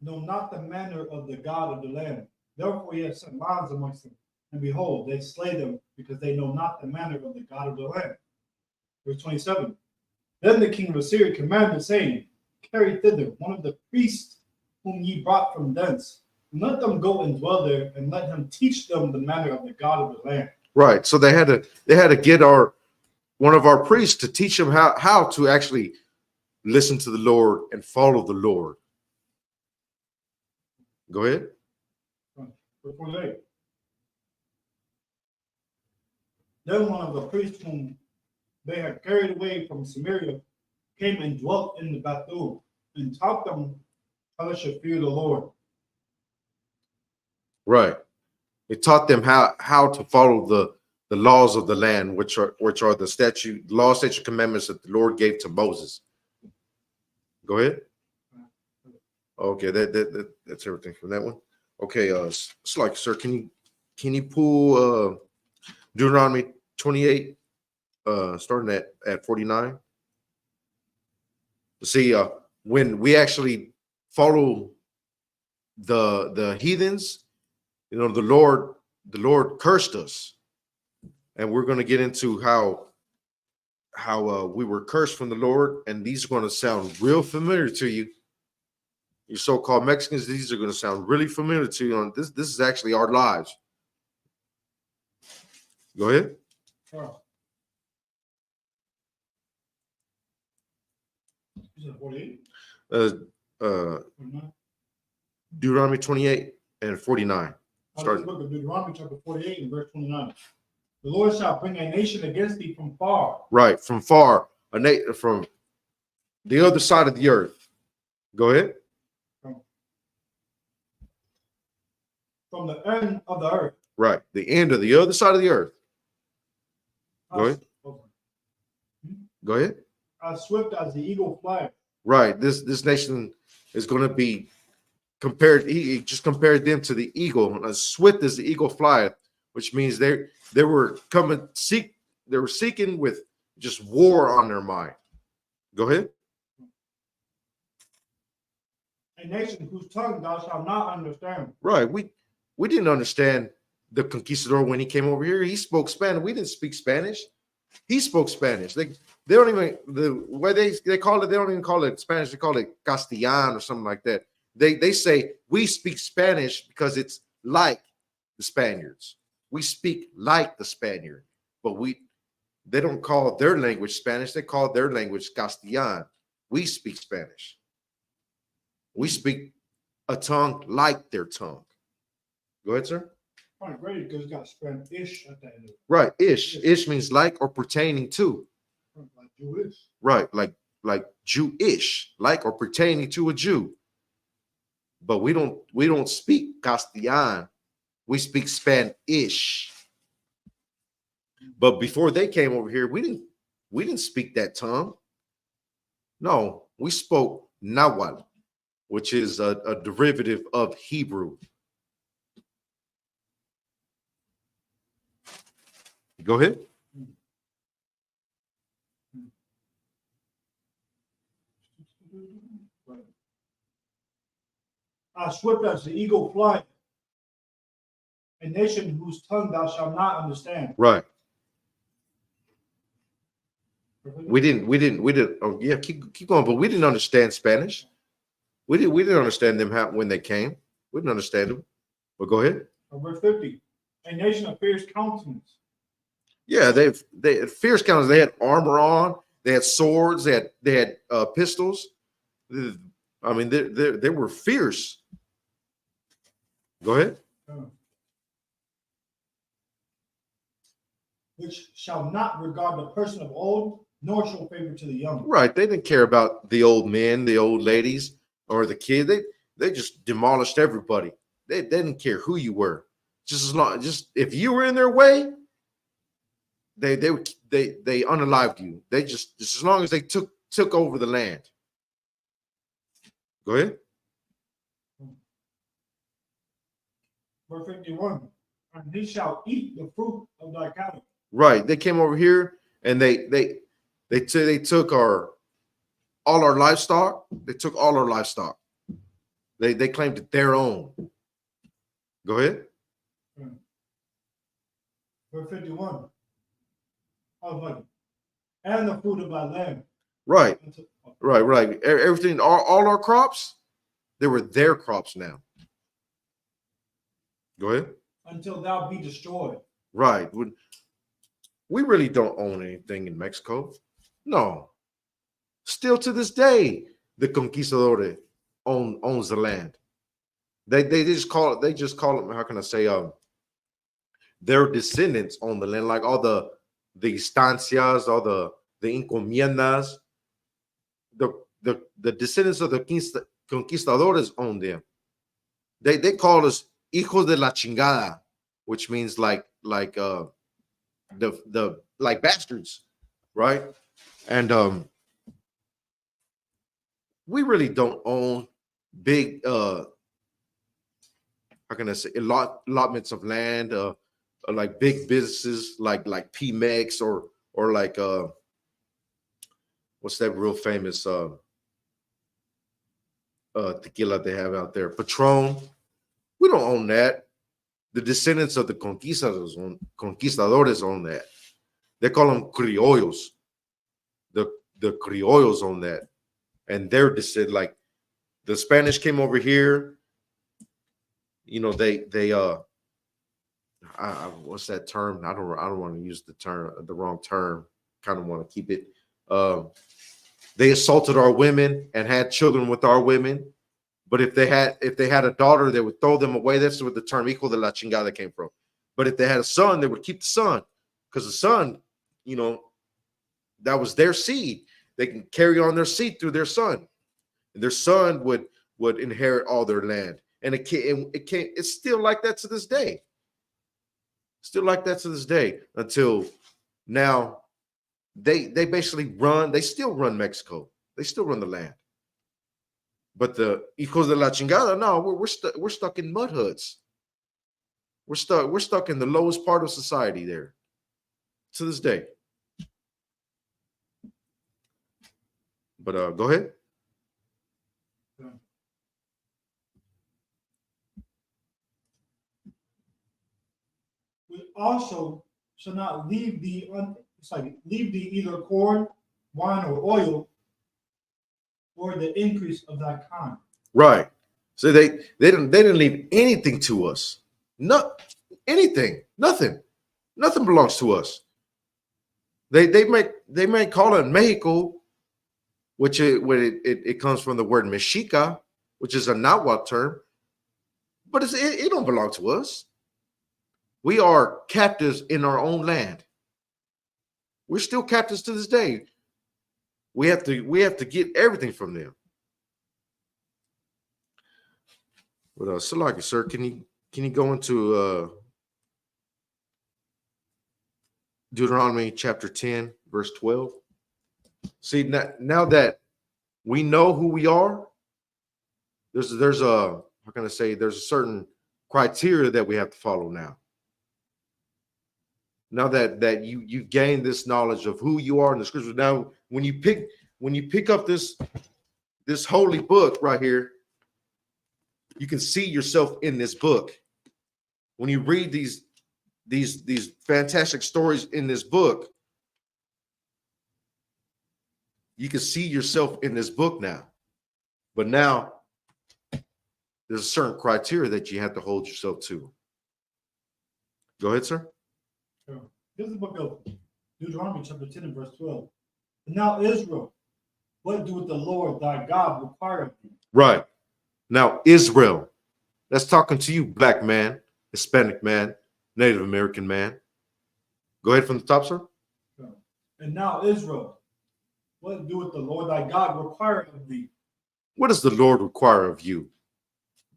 Know not the manner of the God of the land. Therefore he has sent lions amongst them, and behold, they slay them, because they know not the manner of the God of the land. Verse 27. Then the king of Assyria commanded, saying, carry thither one of the priests whom ye brought from thence, and let them go and dwell there, and let him teach them the manner of the God of the land. Right. So they had to get one of our priests to teach them how to actually listen to the Lord and follow the Lord. Go ahead. Verse 48. Then one of the priests whom they had carried away from Samaria came and dwelt in the Bethel, and taught them how they should fear the Lord. Right. It taught them how to follow the laws of the land, which are the law, statute, commandments that the Lord gave to Moses. Go ahead. Okay, that's everything from that one. Okay, Slack, sir, can you pull Deuteronomy 28, starting at 49? See, when we actually follow the heathens, you know, the Lord cursed us, and we're going to get into how we were cursed from the Lord, and these are going to sound real familiar to you. You so-called Mexicans, these are going to sound really familiar to you. On this is actually our lives. Go ahead. Oh. Is it 48? Deuteronomy 28 and 49. Start. Book of Deuteronomy chapter 48 and verse 29. The Lord shall bring a nation against thee from far. Right, from far, from the other side of the earth. Go ahead. From the end of the earth. Right, the end of the other side of the earth. Go ahead. Go ahead. As swift as the eagle flies. Right, this nation is going to be compared. He just compared them to the eagle, as swift as the eagle flieth, which means they were seeking with just war on their mind. Go ahead. A nation whose tongue thou shalt not understand. Right, we didn't understand the conquistador when he came over here. He spoke Spanish. We didn't speak Spanish. He spoke Spanish. They don't even, the way they call it, they don't even call it Spanish. They call it Castellan or something like that. They say we speak Spanish because it's like the Spaniards. We speak like the Spaniard, but they don't call their language Spanish. They call their language Castellan. We speak Spanish. We speak a tongue like their tongue. Go ahead, sir. Oh, great, because it's got Spanish at the end of it. Right, ish. Ish means like or pertaining to. Like Jewish. Right, like Jewish, like or pertaining to a Jew. But we don't speak Castellan. We speak Spanish. But before they came over here, we didn't speak that tongue. No, we spoke Nahuatl, which is a derivative of Hebrew. Go ahead. As swift as the eagle flight, a nation whose tongue thou shalt not understand. Right. We didn't. Oh yeah, keep going. But we didn't understand Spanish. We didn't understand them when they came. We didn't understand them. But go ahead. Verse 50. A nation of fierce countenance. Yeah, they had fierce countenance. They had armor on. They had swords. They had pistols. I mean, they were fierce. Go ahead. Which shall not regard the person of old, nor show favor to the young. Right. They didn't care about the old men, the old ladies, or the kid. They just demolished everybody. They didn't care who you were. Just if you were in their way, they unalived you. They just as long as they took over the land. Go ahead. Verse 51. And he shall eat the fruit of thy cattle. Right. They came over here and they took all our livestock. They took all our livestock. They claimed it their own. Go ahead. Verse 51. And the fruit of thy land. Right. Right. Everything, all our crops, they were their crops now. Go ahead. Until thou be destroyed. Right. We really don't own anything in Mexico. No. Still to this day, the conquistador owns the land. They just call it, how can I say, their descendants own the land, like all the estancias, all the encomiendas. The descendants of the conquistadores own them. They call us hijos de la chingada, which means like bastards, right? And we really don't own big how can I say allotments of land, like big businesses like Pemex or like what's that real famous tequila they have out there, Patron. We don't own that. The descendants of the conquistadores own that. They call them criollos. The criollos own that, and they're descended, like the Spanish came over here. You know, they what's that term? I don't want to use the wrong term. Kind of want to keep it. They assaulted our women and had children with our women. But if they had a daughter, they would throw them away. That's where the term hijo de la chingada came from. But if they had a son, they would keep the son, because the son, you know, that was their seed. They can carry on their seed through their son, and their son would inherit all their land. And it's still like that to this day. Still like that to this day until now. They basically they still run Mexico. They still run the land. But the hijos de la chingada, no, we're stuck in mud huts. We're stuck in the lowest part of society there to this day. But go ahead. We also shall not leave thee either corn, wine, or oil, or the increase of thy kind. Right. So they didn't leave anything to us. Anything. Nothing belongs to us. They may call it Mexico, which it comes from the word Mexica, which is a Nahuatl term, but it don't belong to us. We are captives in our own land. We're still captives to this day. We have to get everything from them. What else? Salaki, sir, can you go into Deuteronomy chapter 10, verse 12? See, now that we know who we are, there's a, how can I say, there's a certain criteria that we have to follow now. Now that you gain this knowledge of who you are in the scriptures, now when you pick up this holy book right here, you can see yourself in this book. When you read these fantastic stories in this book, you can see yourself in this book now. But now there's a certain criteria that you have to hold yourself to. Go ahead, sir. This is the book of Deuteronomy chapter 10 and verse 12. And now Israel, what doeth the Lord thy God require of thee? Right. Now Israel, that's talking to you, black man, Hispanic man, Native American man. Go ahead from the top, sir. And now Israel, what doeth the Lord thy God require of thee? What does the Lord require of you?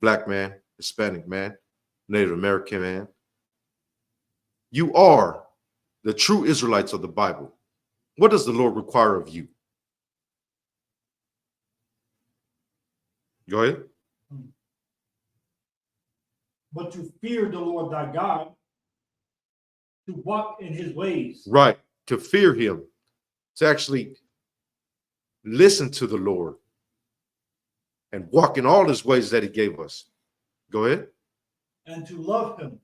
Black man, Hispanic man, Native American man. You are the true Israelites of the Bible. What does the Lord require of you? Go ahead. But to fear the Lord thy God, to walk in his ways. Right. To fear him. To actually listen to the Lord and walk in all his ways that he gave us. Go ahead. And to love him.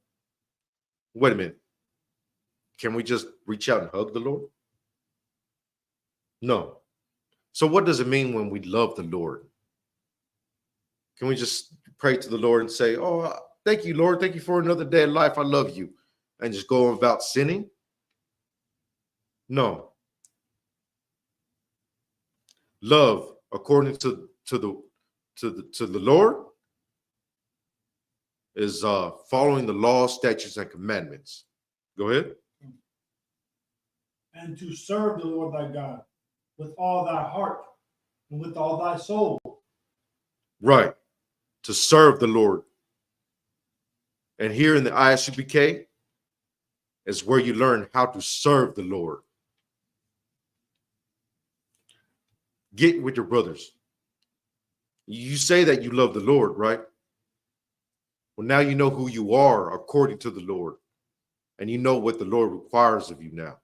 Wait a minute. Can we just reach out and hug the Lord? No. So what does it mean when we love the Lord? Can we just pray to the Lord and say, oh, thank you, Lord. Thank you for another day of life. I love you. And just go about sinning? No. Love, according to the Lord, is following the laws, statutes, and commandments. Go ahead. And to serve the Lord thy God with all thy heart and with all thy soul. Right. To serve the Lord. And here in the ISUPK is where you learn how to serve the Lord. Get with your brothers. You say that you love the Lord, right? Well, now you know who you are according to the Lord. And you know what the Lord requires of you now.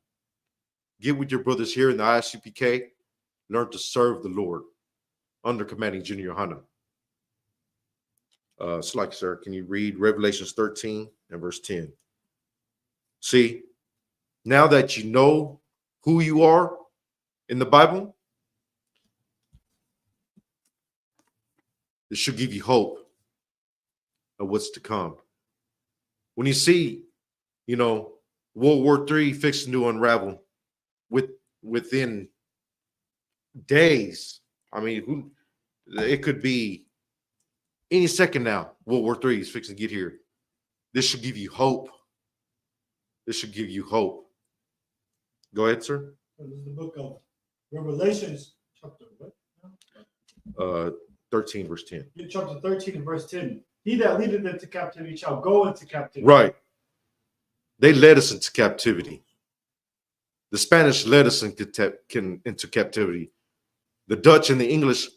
Get with your brothers here in the ISUPK. Learn to serve the Lord under commanding Junior Yohana. Slack, sir, can you read Revelations 13 and verse 10? See, now that you know who you are in the Bible, it should give you hope of what's to come. When you see, World War III fixing to unravel within days. I mean, it could be any second now. World War III is fixing to get here. This should give you hope. This should give you hope. Go ahead, sir. This is the book of Revelations, chapter what? 13, verse 10. Chapter 13 and verse 10. He that leadeth into captivity shall go into captivity. Right. They led us into captivity. The Spanish led us into captivity. The Dutch and the English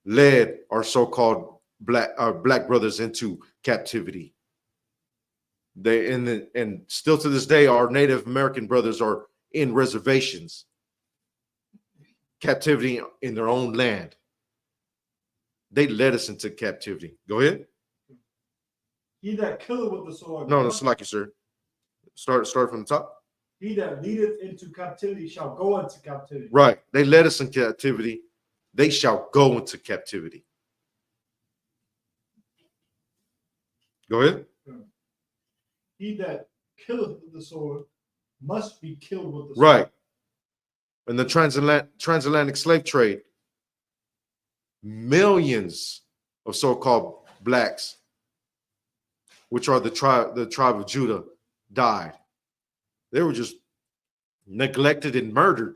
led our so-called black brothers into captivity. And still to this day, our Native American brothers are in reservations, captivity in their own land. They led us into captivity. Go ahead. He that killeth with the sword. No, it's like you, sir. Start from the top. He that leadeth into captivity shall go into captivity. Right. They led us into captivity. They shall go into captivity. Go ahead. He that killeth with the sword must be killed with the sword. Right. In the transatlantic slave trade, millions of so-called blacks, which are the tribe of Judah, died. They were just neglected and murdered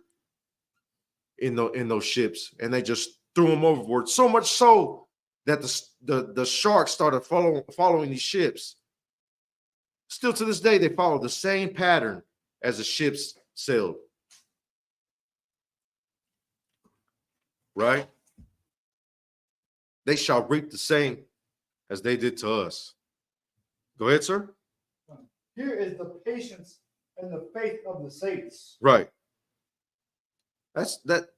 in those ships, and they just threw them overboard. So much so that the sharks started following these ships. Still to this day, they follow the same pattern as the ships sailed. Right? They shall reap the same as they did to us. Go ahead, sir. Here is the patience and the faith of the saints. Right. That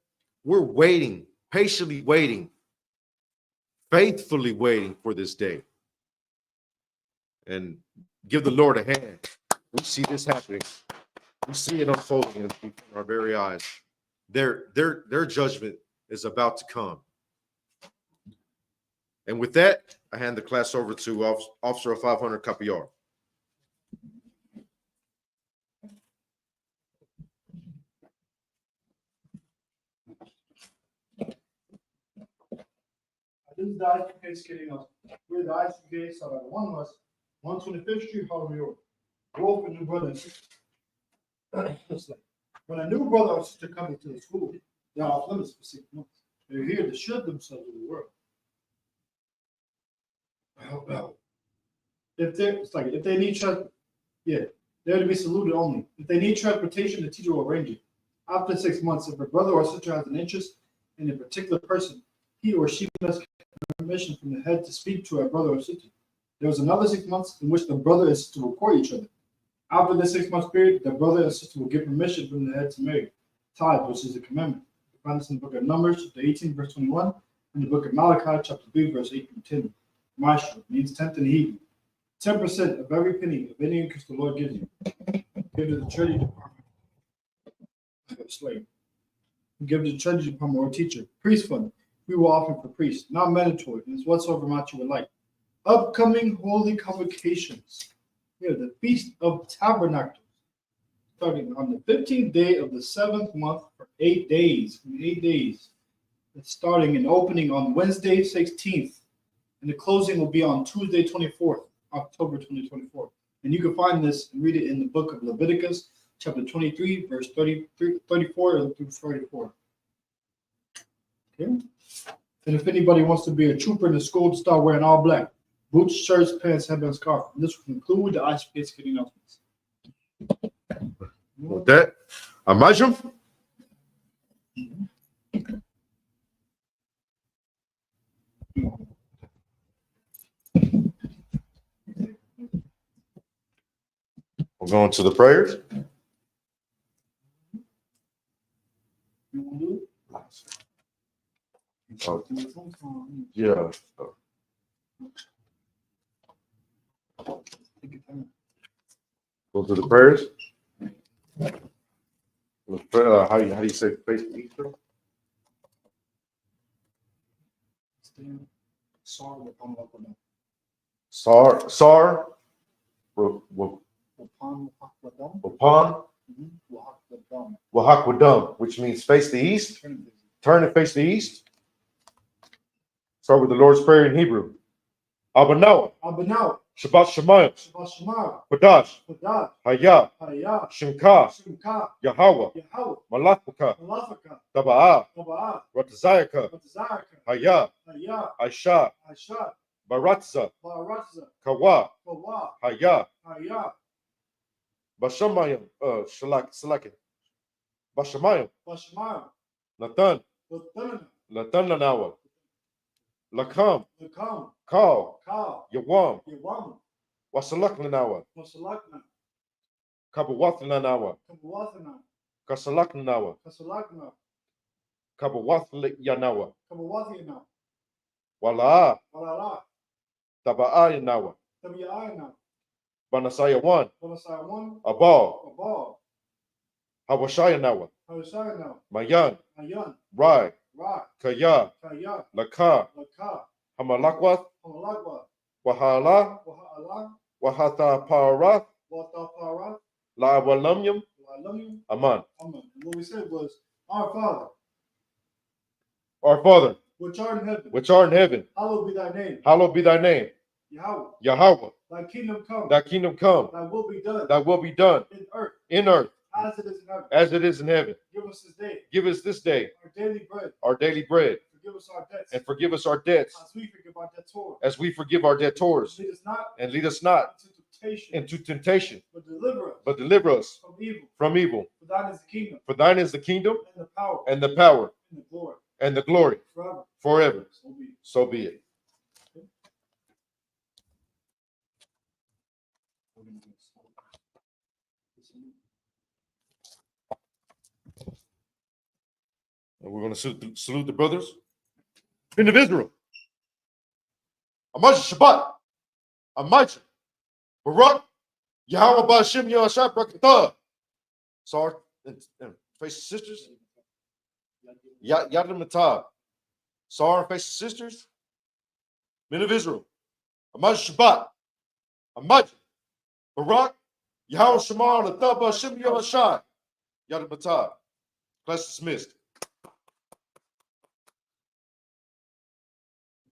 we're waiting, patiently waiting, faithfully waiting for this day. And give the Lord a hand. We see this happening. We see it unfolding in our very eyes. Their judgment is about to come. And with that, I hand the class over to Officer of 500 Capillar. This is the Isupk skating us. We're the Isupk, so like one of us, 125th Street, Harlem, New York. Go for new brother and sister. It's like when a new brother or sister come into the school, they're off limits for 6 months. They're here to shield themselves in the world. if they need they're to be saluted only. If they need transportation, the teacher will arrange it. After 6 months, if a brother or sister has an interest in a particular person, he or she must get permission from the head to speak to a brother or sister. There was another 6 months in which the brother and sister will court each other. After the 6 month period, the brother and sister will get permission from the head to marry. Tithe, which is a commandment. You find this in the book of Numbers, chapter 18, verse 21, and the book of Malachi, chapter 3, verse 8 through 10. Mashra means tenth in Hebrew. 10% of every penny of any increase the Lord gives you. Give to the Treasury Department. Slave. Give to the Treasury Department or teacher. Priest fund. We will offer for priests. Not mandatory. And it's whatsoever amount you would like. Upcoming holy convocations. Here, the Feast of Tabernacles. Starting on the 15th day of the 7th month for 8 days. 8 days. It's starting and opening on Wednesday, 16th. And the closing will be on Tuesday, 24th, October 2024. And you can find this and read it in the book of Leviticus, chapter 23, verse 34 through 34. Okay. And if anybody wants to be a trooper in the school, to start wearing all black. Boots, shirts, pants, headband, scarf. And this will conclude the Isupk skating announcements. With that, imagine. We're going to the prayers. Oh, yeah. Go to the prayers. How do you say face the Easter? Sar. Upon Wahakwadam, which means face the east. Turn and face the east. Start with the Lord's Prayer in Hebrew. Abanawa. Shabbat Shemayim. Kodash. Haya. Shimka. Yahweh. Malachaka. Taba'ah. Ratazayaka. Haya. Aisha. Baratza. Kawa. Haya. Bashamayim. Salakin. Bashamayim. Nathan. Lanawa. Lakam. Call. Yawam. Wasalak Lanawa. Kabawath Lanawa. Kasalak Lanawa. Kabawath Yanawa. Wala. Taba'a Yanawa. Banasaya 1. Abal. Hawashaya Nawa. Mayan. Rai. Kaya. Laka. Hamalakwath. Wahala. Wahata Parath. La Walamyam. Aman. What we said was, Our Father, Our Father, which art in heaven, hallowed be thy name. Yahweh. Thy kingdom come. Thy kingdom come. Thy will be done. Thy will be done in earth as it is in heaven. Give us this day our daily bread. Forgive us our debts. And forgive us our debts as we forgive our debtors. And lead us not into temptation. But deliver us from evil. For thine is the kingdom and the power and the glory forever. So be it. And we're going to salute the brothers in Israel. Amaj Shabbat. Amaj Barak. Yahweh Ba'Shem Yahashah Brakatah. Sorry, and face the sisters. Yadim Matah. Sorry, face the sisters. Men of Israel. Amaj Shabbat. Amaj Barak. Yahweh Shema Latah Ba'Shem Yahashah. Yadim Matah. Class dismissed.